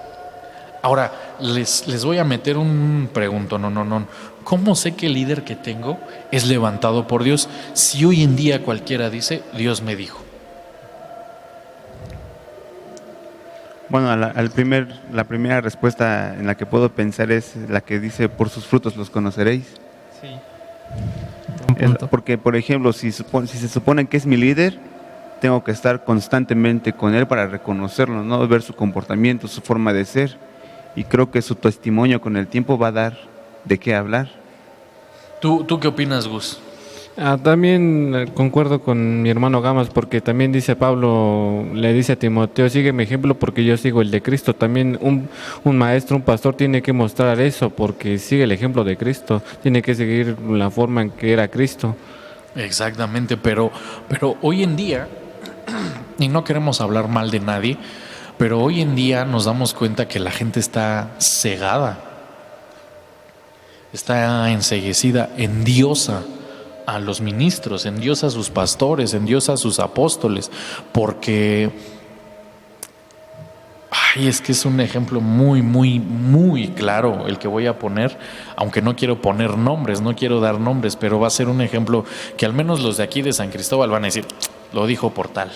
S1: Ahora, les voy a meter un pregunto, no. ¿Cómo sé que el líder que tengo es levantado por Dios? Si hoy en día cualquiera dice, Dios me dijo.
S3: Bueno, la primera respuesta en la que puedo pensar es la que dice, por sus frutos los conoceréis.
S4: Sí. Un punto.
S3: Porque, por ejemplo, si se supone que es mi líder, tengo que estar constantemente con él para reconocerlo, ¿no? Ver su comportamiento, su forma de ser. Y creo que su testimonio con el tiempo va a dar de qué hablar.
S1: ¿Tú qué opinas, Gus?
S2: También concuerdo con mi hermano Gamas, porque también dice Pablo, le dice a Timoteo, sigue mi ejemplo porque yo sigo el de Cristo. También un maestro, un pastor tiene que mostrar eso porque sigue el ejemplo de Cristo, tiene que seguir la forma en que era Cristo.
S1: Exactamente, pero hoy en día, y no queremos hablar mal de nadie, pero hoy en día nos damos cuenta que la gente está cegada, está enceguecida, endiosa a los ministros, endiosa a sus pastores, endiosa a sus apóstoles, porque es que es un ejemplo muy, muy, muy claro el que voy a poner, aunque no quiero poner nombres, no quiero dar nombres, pero va a ser un ejemplo que al menos los de aquí de San Cristóbal van a decir, lo dijo por tal.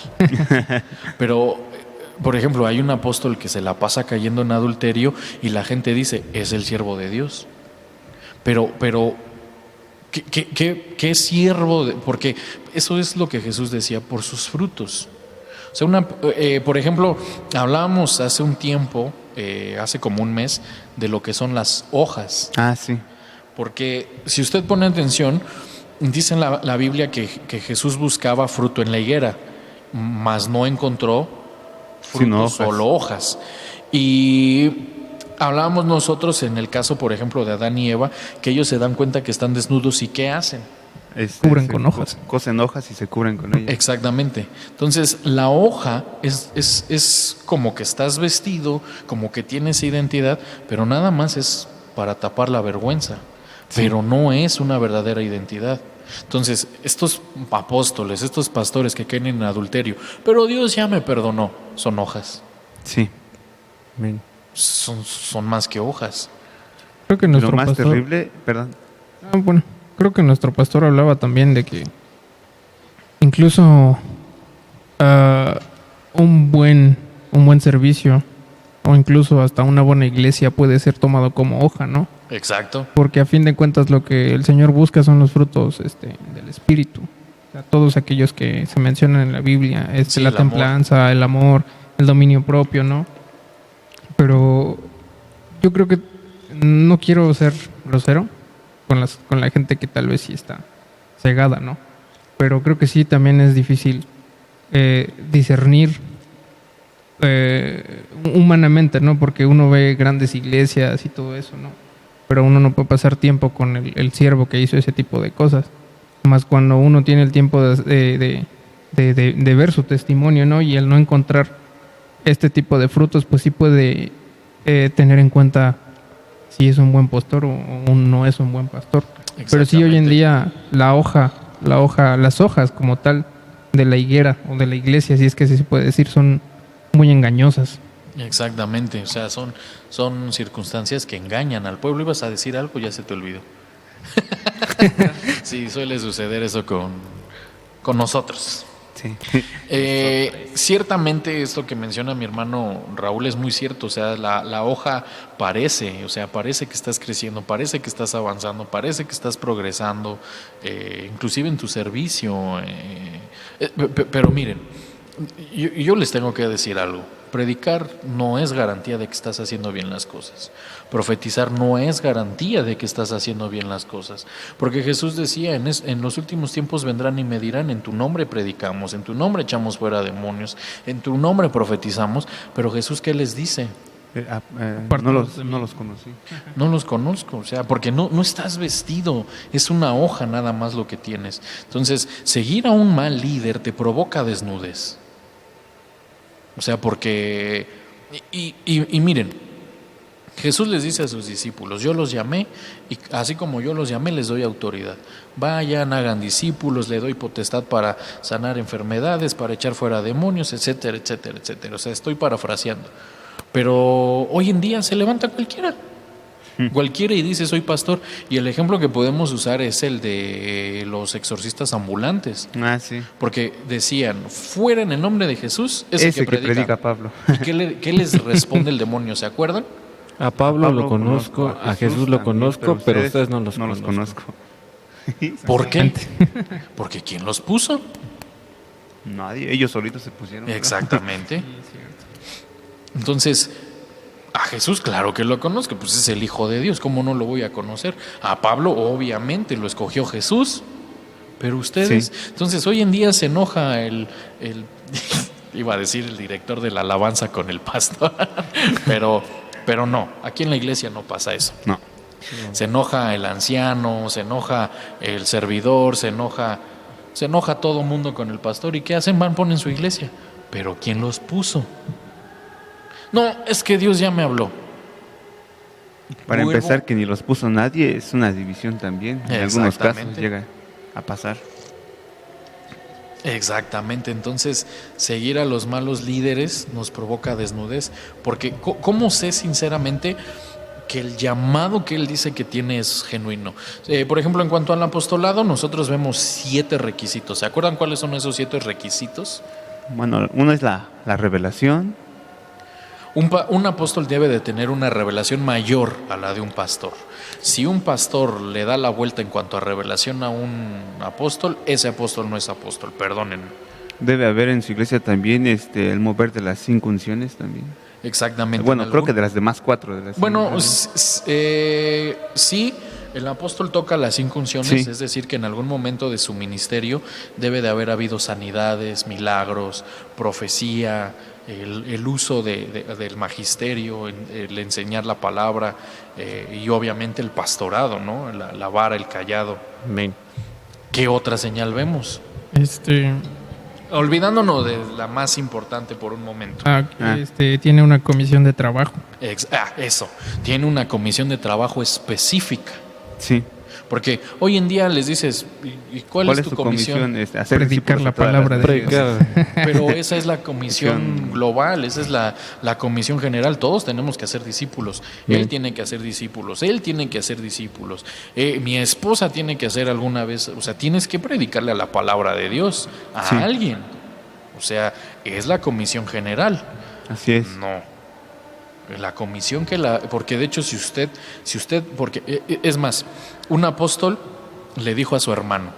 S1: Pero, por ejemplo, hay un apóstol que se la pasa cayendo en adulterio y la gente dice, es el siervo de Dios. Pero ¿qué siervo? Porque eso es lo que Jesús decía, por sus frutos. O sea, por ejemplo, hablábamos hace un tiempo, hace como un mes, de lo que son las hojas.
S3: Ah, sí.
S1: Porque si usted pone atención, dice en la Biblia que Jesús buscaba fruto en la higuera, mas no encontró fruto,
S3: sino hojas.
S1: Solo hojas. Y hablábamos nosotros en el caso, por ejemplo, de Adán y Eva, que ellos se dan cuenta que están desnudos y ¿qué hacen?
S4: Cubren con hojas.
S3: Cosen hojas y se cubren con ellas.
S1: Exactamente. Entonces, la hoja es como que estás vestido, como que tienes identidad, pero nada más es para tapar la vergüenza, pero no es una verdadera identidad. Entonces, estos apóstoles, estos pastores que caen en adulterio, pero Dios ya me perdonó, son hojas.
S3: Sí.
S1: Son más que hojas.
S4: Creo que nuestro
S3: Lo más
S4: pastor,
S3: terrible, perdón.
S4: bueno, creo que nuestro pastor hablaba también de que incluso un buen servicio o incluso hasta una buena iglesia puede ser tomado como hoja, ¿no?
S1: Exacto.
S4: Porque a fin de cuentas lo que el Señor busca son los frutos del Espíritu. O sea, todos aquellos que se mencionan en la Biblia,
S1: Sí,
S4: la
S1: el amor.
S4: templanza, el amor, el dominio propio, ¿no? Pero yo creo que no quiero ser grosero con la gente que tal vez sí está cegada, ¿no? Pero creo que sí también es difícil discernir humanamente, ¿no? Porque uno ve grandes iglesias y todo eso, ¿no? Pero uno no puede pasar tiempo con el siervo que hizo ese tipo de cosas. Más cuando uno tiene el tiempo de ver su testimonio, ¿no? Y el no encontrar este tipo de frutos, pues sí puede tener en cuenta si es un buen pastor o no es un buen pastor. Pero sí, hoy en día las hojas como tal de la higuera o de la iglesia, si es que se puede decir, son muy engañosas.
S1: Exactamente, o sea, son circunstancias que engañan al pueblo. Ibas a decir algo, ya se te olvidó. Sí, suele suceder eso con nosotros.
S3: Sí.
S1: Ciertamente esto que menciona mi hermano Raúl es muy cierto, o sea, la hoja parece que estás creciendo, parece que estás avanzando, parece que estás progresando, inclusive en tu servicio, pero miren, yo les tengo que decir algo. Predicar no es garantía de que estás haciendo bien las cosas. Profetizar no es garantía de que estás haciendo bien las cosas. Porque Jesús decía, en los últimos tiempos vendrán y me dirán, en tu nombre predicamos, en tu nombre echamos fuera demonios, en tu nombre profetizamos. Pero Jesús, ¿qué les dice?
S3: No los conocí.
S1: No los conozco, o sea, porque no estás vestido, es una hoja nada más lo que tienes. Entonces, seguir a un mal líder te provoca desnudez. O sea, porque, y miren, Jesús les dice a sus discípulos, yo los llamé y así como yo los llamé les doy autoridad. Vayan, hagan discípulos, le doy potestad para sanar enfermedades, para echar fuera demonios, etcétera, etcétera, etcétera. O sea, estoy parafraseando. Pero hoy en día se levanta cualquiera. Cualquiera y dice soy pastor. Y el ejemplo que podemos usar es el de los exorcistas ambulantes.
S3: Ah, sí.
S1: Porque decían, fuera en el nombre de Jesús, ese que predica.
S3: Pablo.
S1: ¿Y qué les responde el demonio? ¿Se acuerdan?
S2: A Pablo lo conozco, a Jesús lo
S3: también,
S2: conozco, pero ustedes no los
S3: conozco.
S1: ¿Por qué? Porque ¿quién los puso?
S3: Nadie, ellos solitos se pusieron. ¿verdad?
S1: Exactamente.
S4: Sí, es cierto.
S1: Entonces, a Jesús, claro que lo conozco, pues es el Hijo de Dios, ¿cómo no lo voy a conocer? A Pablo, obviamente, lo escogió Jesús, pero ustedes,
S3: Sí.
S1: entonces hoy en día se enoja iba a decir el director de la alabanza con el pastor, pero no, aquí en la iglesia no pasa eso.
S3: No.
S1: Se enoja el anciano, se enoja el servidor, se enoja todo mundo con el pastor. ¿Y qué hacen? Ponen su iglesia. Pero ¿quién los puso? No, es que Dios ya me habló.
S3: Para
S1: Vuelvo-
S3: empezar, que ni los puso nadie, es una división también. En algunos casos
S1: Exactamente.
S3: llega a pasar.
S1: Exactamente, entonces seguir a los malos líderes nos provoca desnudez, porque ¿cómo sé sinceramente que el llamado que él dice que tiene es genuino? Por ejemplo, en cuanto al apostolado, nosotros vemos 7 requisitos. ¿Se acuerdan cuáles son esos 7 requisitos?
S3: Bueno, uno es la revelación.
S1: Un apóstol debe de tener una revelación mayor a la de un pastor. Si un pastor le da la vuelta en cuanto a revelación a un apóstol, ese apóstol no es apóstol, perdonen.
S3: Debe haber en su iglesia también el mover de las 5 unciones también.
S1: Exactamente.
S3: Bueno,
S1: en
S3: creo que
S1: algún-
S3: de las demás 4. De las
S1: Bueno,
S3: cinco,
S1: sí, el apóstol toca las 5 unciones,
S3: Sí.
S1: es decir, que en algún momento de su ministerio debe de haber habido sanidades, milagros, profecía, el uso del magisterio, el enseñar la palabra y obviamente el pastorado, ¿no? La vara, el callado.
S2: Amén.
S1: ¿Qué otra señal vemos? Olvidándonos de la más importante por un momento.
S4: Tiene una comisión de trabajo.
S1: Eso, tiene una comisión de trabajo específica.
S3: Sí.
S1: Porque hoy en día les dices, ¿y cuál es tu comisión?
S3: Hacer
S4: Predicar
S3: discípulos
S4: la
S3: a todas
S4: palabra
S3: las
S4: de
S3: naciones.
S2: Predicar.
S1: Pero esa es la comisión
S3: Comisión.
S1: global, esa es la comisión general. Todos tenemos que hacer discípulos.
S2: Bien.
S1: Él tiene que hacer discípulos, él tiene que hacer discípulos. Mi esposa tiene que hacer alguna vez, o sea, tienes que predicarle a la palabra de Dios a
S3: Sí.
S1: alguien. O sea, es la comisión general.
S3: Así es.
S1: No. La comisión porque de hecho si usted, porque es más, un apóstol le dijo a su hermano,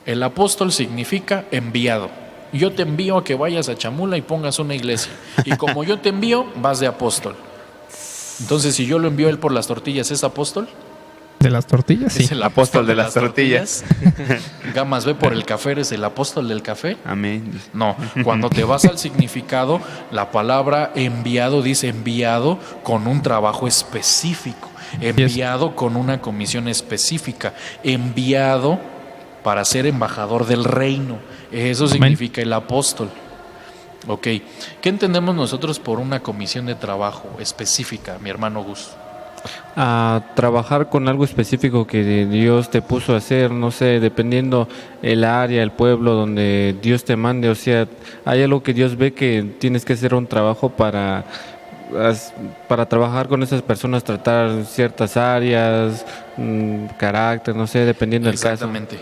S1: el apóstol significa enviado. Yo te envío a que vayas a Chamula y pongas una iglesia. Y como yo te envío, vas de apóstol. Entonces, si yo lo envío a él por las tortillas, ¿es apóstol?
S4: ¿De las tortillas? Sí.
S1: Es el
S3: Apóstol de las tortillas.
S1: Gamas B por el café, ¿eres el apóstol del café?
S3: Amén. dice.
S1: No, cuando te vas al significado, la palabra enviado dice enviado con un trabajo específico, enviado con una comisión específica, enviado para ser embajador del reino. Eso significa el apóstol. Ok, ¿qué entendemos nosotros por una comisión de trabajo específica, mi hermano Gus?
S2: A trabajar con algo específico que Dios te puso a hacer, no sé, dependiendo el área, el pueblo donde Dios te mande, o sea, hay algo que Dios ve que tienes que hacer un trabajo para trabajar con esas personas, tratar ciertas áreas, carácter, no sé, dependiendo del caso.
S1: Exactamente.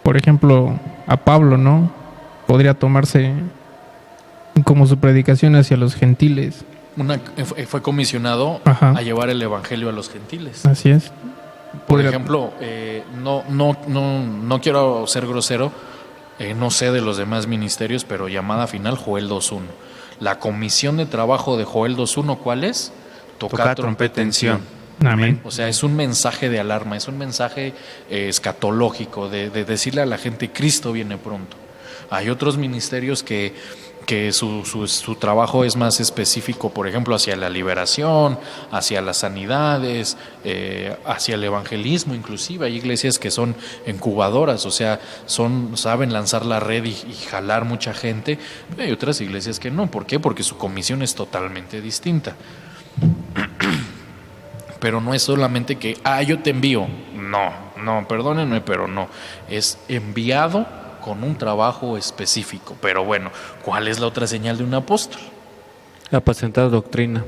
S4: Por ejemplo, a Pablo, ¿no? Podría tomarse como su predicación hacia los gentiles.
S1: Fue comisionado
S4: Ajá.
S1: a llevar el evangelio a los gentiles.
S4: Así es.
S1: Por
S4: Podría-
S1: ejemplo, no quiero ser grosero, no sé de los demás ministerios, pero llamada final Joel 2.1. La comisión de trabajo de Joel 2.1, ¿cuál es? Tocar trompeta en Sión.
S4: Amén.
S1: O sea, es un mensaje de alarma, es un mensaje escatológico de decirle a la gente, Cristo viene pronto. Hay otros ministerios que su trabajo es más específico, por ejemplo, hacia la liberación, hacia las sanidades, hacia el evangelismo inclusive. Hay iglesias que son incubadoras, o sea, saben lanzar la red y jalar mucha gente. Pero hay otras iglesias que no. ¿Por qué? Porque su comisión es totalmente distinta. Pero no es solamente que, yo te envío. No, perdónenme, pero no. Es enviado con un trabajo específico. Pero bueno, ¿cuál es la otra señal de un apóstol?
S2: Apacentar doctrina.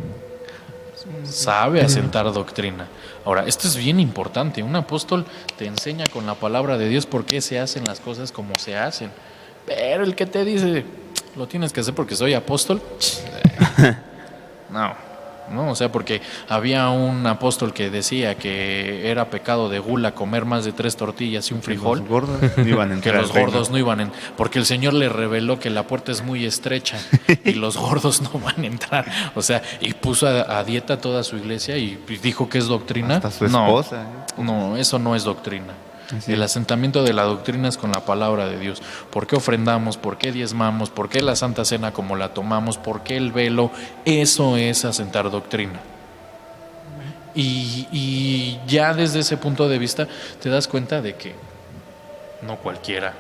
S1: sabe asentar doctrina. Ahora, esto es bien importante. Un apóstol te enseña con la palabra de Dios por qué se hacen las cosas como se hacen. Pero el que te dice, lo tienes que hacer porque soy apóstol, no, o sea, porque había un apóstol que decía que era pecado de gula comer más de 3 tortillas y un frijol.
S3: Los gordos no iban a
S1: Que
S3: entrar
S1: los
S3: al reino.
S1: gordos no iban porque el Señor le reveló que la puerta es muy estrecha y los gordos no van a entrar. O sea, y puso a dieta toda su iglesia y dijo que es doctrina.
S3: Hasta su esposa.
S1: No, eso no es doctrina.
S3: Así
S1: El
S3: es.
S1: asentamiento de la doctrina es con la palabra de Dios. ¿Por qué ofrendamos? ¿Por qué diezmamos? ¿Por qué la Santa Cena como la tomamos? ¿Por qué el velo? Eso es asentar doctrina. Y ya desde ese punto de vista te das cuenta de que no cualquiera.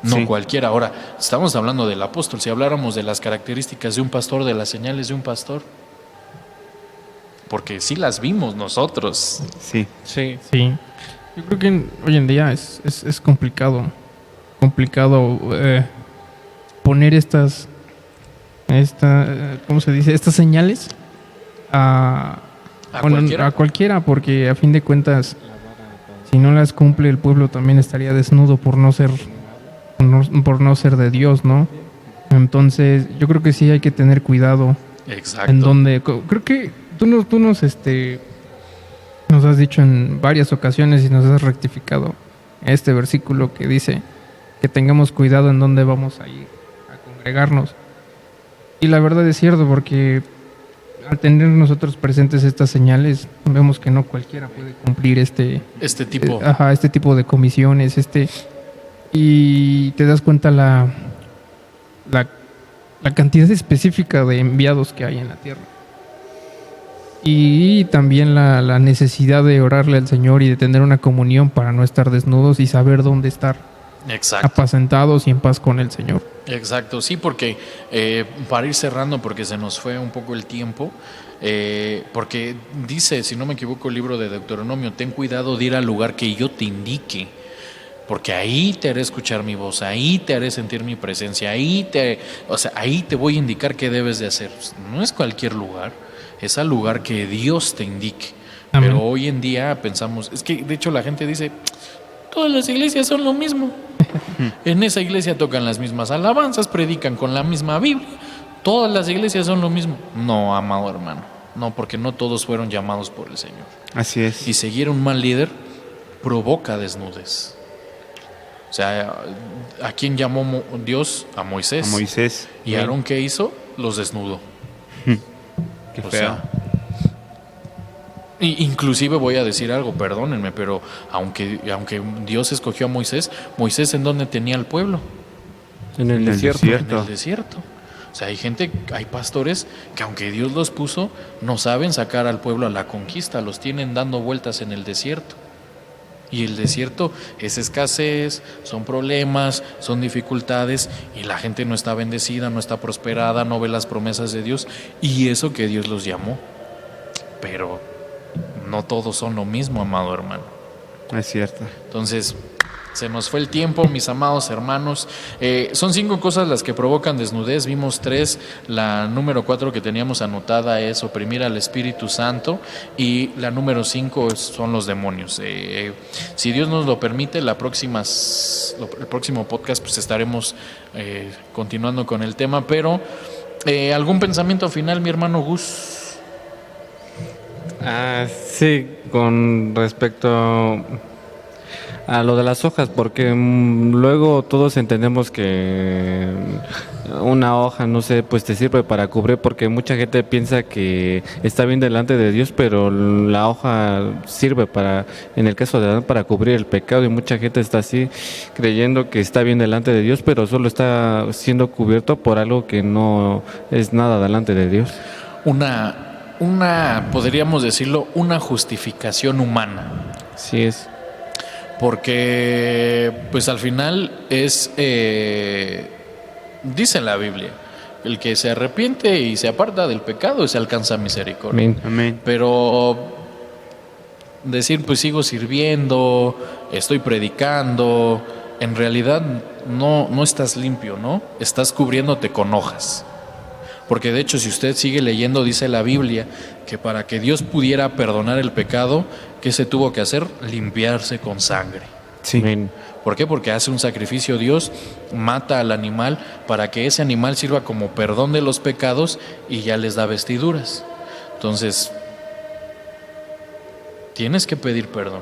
S3: Sí.
S1: Ahora, estamos hablando del apóstol. Si habláramos de las características de un pastor, de las señales de un pastor, porque sí las vimos nosotros.
S3: Sí.
S2: Sí.
S4: Sí. Yo creo que hoy en día es complicado poner ¿cómo se dice? Estas señales
S1: ¿A
S4: cualquiera, porque a fin de cuentas, si no las cumple, el pueblo también estaría desnudo por no ser de Dios, ¿no? Entonces, yo creo que sí hay que tener cuidado
S1: Exacto.
S4: en donde creo que tú nos has dicho en varias ocasiones y nos has rectificado este versículo que dice que tengamos cuidado en dónde vamos a ir a congregarnos. Y la verdad es cierto, porque al tener nosotros presentes estas señales, vemos que no cualquiera puede cumplir este tipo de comisiones, y te das cuenta la cantidad específica de enviados que hay en la tierra. Y también la necesidad de orarle al Señor y de tener una comunión para no estar desnudos y saber dónde estar
S1: Exacto.
S4: apacentados y en paz con el Señor.
S1: Exacto, sí, porque para ir cerrando, porque se nos fue un poco el tiempo, porque dice, si no me equivoco, el libro de Deuteronomio, ten cuidado de ir al lugar que yo te indique, porque ahí te haré escuchar mi voz, ahí te haré sentir mi presencia, ahí te voy a indicar qué debes de hacer. No es cualquier lugar, es al lugar que Dios te indique.
S4: Amén.
S1: Pero hoy en día pensamos, es que de hecho la gente dice, todas las iglesias son lo mismo. En esa iglesia tocan las mismas alabanzas, predican con la misma Biblia. Todas las iglesias son lo mismo. No, amado hermano. No, porque no todos fueron llamados por el Señor.
S3: Así es.
S1: Y seguir un mal líder provoca desnudez. O sea, ¿a quién llamó Dios? A Moisés.
S3: A Moisés.
S1: ¿Y Aarón qué hizo? Los desnudó.
S3: Qué
S1: O
S3: feo.
S1: sea, inclusive voy a decir algo, perdónenme, pero aunque Dios escogió a Moisés, ¿Moisés en dónde tenía al pueblo?
S2: En el
S3: En el
S2: desierto.
S3: desierto.
S1: En el desierto. O sea, hay pastores que aunque Dios los puso, no saben sacar al pueblo a la conquista, los tienen dando vueltas en el desierto. Y el desierto es escasez, son problemas, son dificultades, y la gente no está bendecida, no está prosperada, no ve las promesas de Dios, y eso que Dios los llamó. Pero no todos son lo mismo, amado hermano.
S3: Es cierto.
S1: Entonces, se nos fue el tiempo, mis amados hermanos. Son 5 cosas las que provocan desnudez. Vimos 3. La número 4 que teníamos anotada es oprimir al Espíritu Santo. Y la número 5 son los demonios. Si Dios nos lo permite, el próximo podcast pues estaremos continuando con el tema. Pero, ¿algún pensamiento final, mi hermano Gus?
S2: Sí, con respecto a lo de las hojas, porque luego todos entendemos que una hoja, no sé, pues te sirve para cubrir, porque mucha gente piensa que está bien delante de Dios, pero la hoja sirve en el caso de Adán, para cubrir el pecado, y mucha gente está así creyendo que está bien delante de Dios, pero solo está siendo cubierto por algo que no es nada delante de Dios.
S1: Podríamos decirlo, una justificación humana.
S2: Sí es.
S1: Porque, pues al final dice en la Biblia, el que se arrepiente y se aparta del pecado se alcanza misericordia.
S2: Amén.
S3: Amén.
S1: Pero decir, pues sigo sirviendo, estoy predicando, en realidad no estás limpio, ¿no? Estás cubriéndote con hojas. Porque de hecho, si usted sigue leyendo, dice la Biblia que para que Dios pudiera perdonar el pecado, ¿qué se tuvo que hacer? Limpiarse con sangre.
S5: Sí.
S2: Amén.
S1: ¿Por qué? Porque hace un sacrificio Dios, mata al animal para que ese animal sirva como perdón de los pecados y ya les da vestiduras. Entonces, tienes que pedir perdón,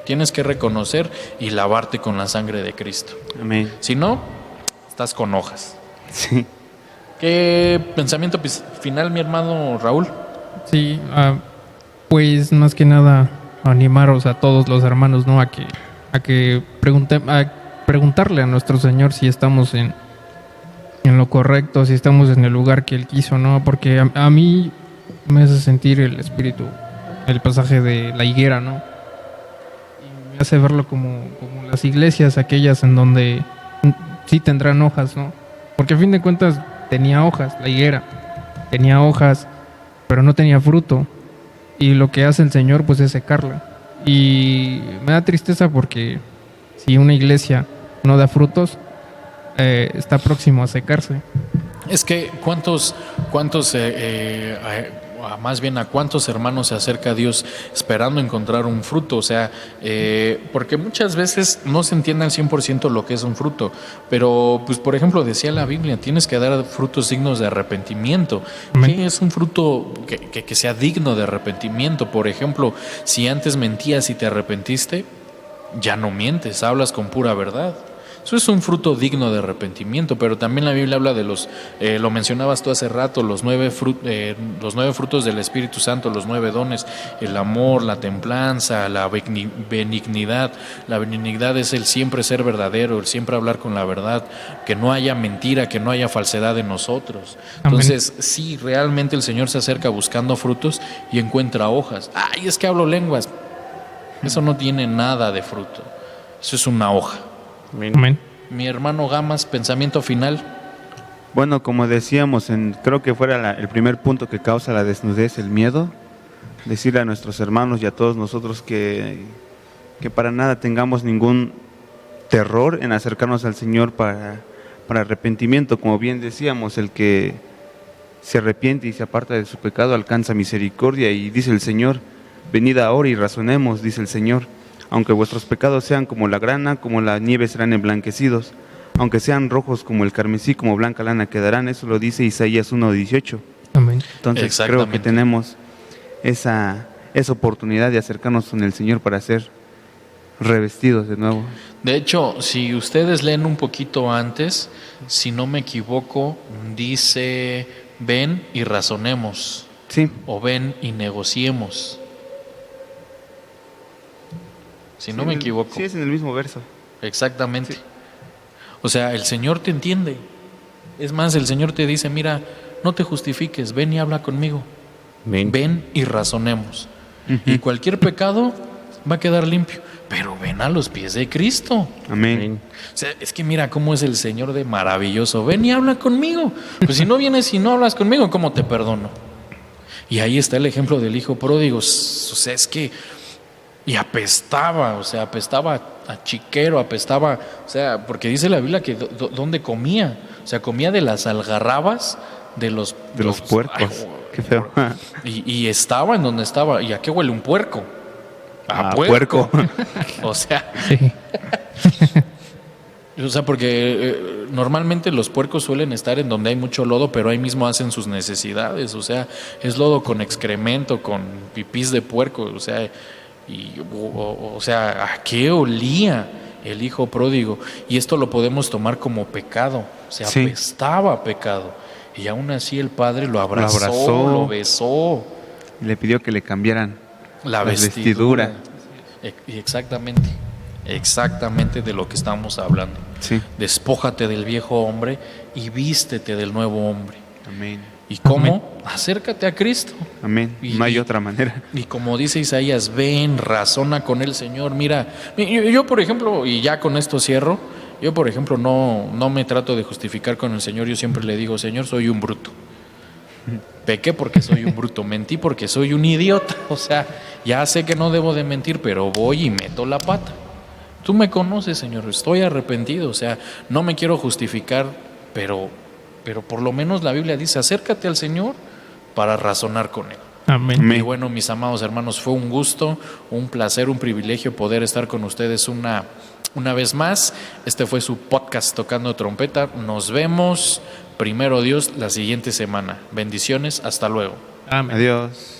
S1: tienes que reconocer y lavarte con la sangre de Cristo.
S5: Amén.
S1: Si no, estás con hojas.
S5: Sí.
S1: ¿Qué pensamiento final, mi hermano Raúl?
S4: Sí, pues más que nada animaros a todos los hermanos, ¿no? A que preguntarle a nuestro Señor si estamos en lo correcto, si estamos en el lugar que Él quiso, ¿no? Porque a mí me hace sentir el espíritu, el pasaje de la higuera, ¿no? Y me hace verlo como las iglesias aquellas en donde sí tendrán hojas, ¿no? Porque a fin de cuentas tenía hojas, la higuera tenía hojas, pero no tenía fruto. Y lo que hace el Señor pues es secarla. Y me da tristeza porque si una iglesia no da frutos, está próximo a secarse.
S1: Es que más bien a cuántos hermanos se acerca a Dios esperando encontrar un fruto, o sea, porque muchas veces no se entiende al 100% lo que es un fruto, pero pues por ejemplo decía la Biblia, tienes que dar frutos dignos de arrepentimiento.
S4: Amén.
S1: ¿Qué es un fruto que sea digno de arrepentimiento? Por ejemplo, si antes mentías y te arrepentiste, ya no mientes, hablas con pura verdad. Eso es un fruto digno de arrepentimiento, pero también la Biblia habla de lo mencionabas tú hace rato, los 9 frutos del Espíritu Santo, los 9 dones, el amor, la templanza, la benignidad. La benignidad es el siempre ser verdadero, el siempre hablar con la verdad, que no haya mentira, que no haya falsedad en nosotros. Entonces, sí, realmente el Señor se acerca buscando frutos y encuentra hojas. Ay, es que hablo lenguas. Eso no tiene nada de fruto, eso es una hoja.
S4: Amén.
S1: Mi hermano Gamas, pensamiento final.
S5: Bueno, como decíamos, creo que fuera el primer punto que causa la desnudez, el miedo. Decirle a nuestros hermanos y a todos nosotros que para nada tengamos ningún terror en acercarnos al Señor para arrepentimiento. Como bien decíamos, el que se arrepiente y se aparta de su pecado alcanza misericordia, y dice el Señor, venid ahora y razonemos, dice el Señor. Aunque vuestros pecados sean como la grana, como la nieve serán emblanquecidos. Aunque sean rojos como el carmesí, como blanca lana quedarán. Eso lo dice Isaías 1:18.
S4: Amén.
S5: Entonces creo que tenemos esa oportunidad de acercarnos con el Señor para ser revestidos de nuevo.
S1: De hecho, si ustedes leen un poquito antes, si no me equivoco, dice, ven y razonemos,
S5: Sí,
S1: o ven y negociemos. Si no
S5: sí,
S1: me equivoco.
S5: Sí, es en el mismo verso.
S1: Exactamente.
S5: Sí.
S1: O sea, el Señor te entiende. Es más, el Señor te dice, mira, no te justifiques, ven y habla conmigo.
S2: Amén.
S1: Ven y razonemos.
S5: Ujú.
S1: Y cualquier pecado va a quedar limpio. Pero ven a los pies de Cristo.
S5: Amén.
S2: Amén.
S1: O sea, es que mira cómo es el Señor de maravilloso. Ven y habla conmigo. Pues si no vienes y no hablas conmigo, ¿cómo te perdono? Y ahí está el ejemplo del hijo pródigo. O sea, es que... Y apestaba, o sea, apestaba a chiquero, apestaba, o sea, porque dice la Biblia que ¿dónde comía? O sea, comía de las algarrabas de los
S5: puercos.
S1: ay,
S5: Qué feo.
S1: y estaba en donde estaba. ¿Y a qué huele un puerco? A
S5: A
S1: puerco.
S5: puerco.
S1: O sea,
S4: Sí.
S1: porque normalmente los puercos suelen estar en donde hay mucho lodo, pero ahí mismo hacen sus necesidades. O sea, es lodo con excremento, con pipís de puerco, o sea... o sea, ¿a qué olía el hijo pródigo? Y esto lo podemos tomar como pecado. O sea,
S5: Sí.
S1: apestaba a pecado. Y aún así el padre lo abrazó,
S5: abrazó.
S1: lo besó.
S5: Le pidió que le cambiaran
S1: La
S5: las
S1: vestidura.
S5: vestiduras.
S1: Exactamente de lo que estamos hablando.
S5: Sí.
S1: Despójate del viejo hombre y vístete del nuevo hombre.
S5: Amén.
S1: ¿Y cómo? Acércate a Cristo.
S5: Amén. No hay otra manera.
S1: Y como dice Isaías, ven, razona con el Señor. Mira, yo por ejemplo, y ya con esto cierro, yo por ejemplo no me trato de justificar con el Señor. Yo siempre le digo, Señor, soy un bruto. Pequé porque soy un bruto, mentí porque soy un idiota. O sea, ya sé que no debo de mentir, pero voy y meto la pata. Tú me conoces, Señor, estoy arrepentido. O sea, no me quiero justificar, pero pero por lo menos la Biblia dice, acércate al Señor para razonar con Él.
S4: Amén.
S5: Amén.
S1: Y bueno, mis amados hermanos, fue un gusto, un placer, un privilegio poder estar con ustedes una vez más. Este fue su podcast Tocando Trompeta. Nos vemos, primero Dios, la siguiente semana. Bendiciones, hasta luego.
S4: Amén.
S5: Adiós.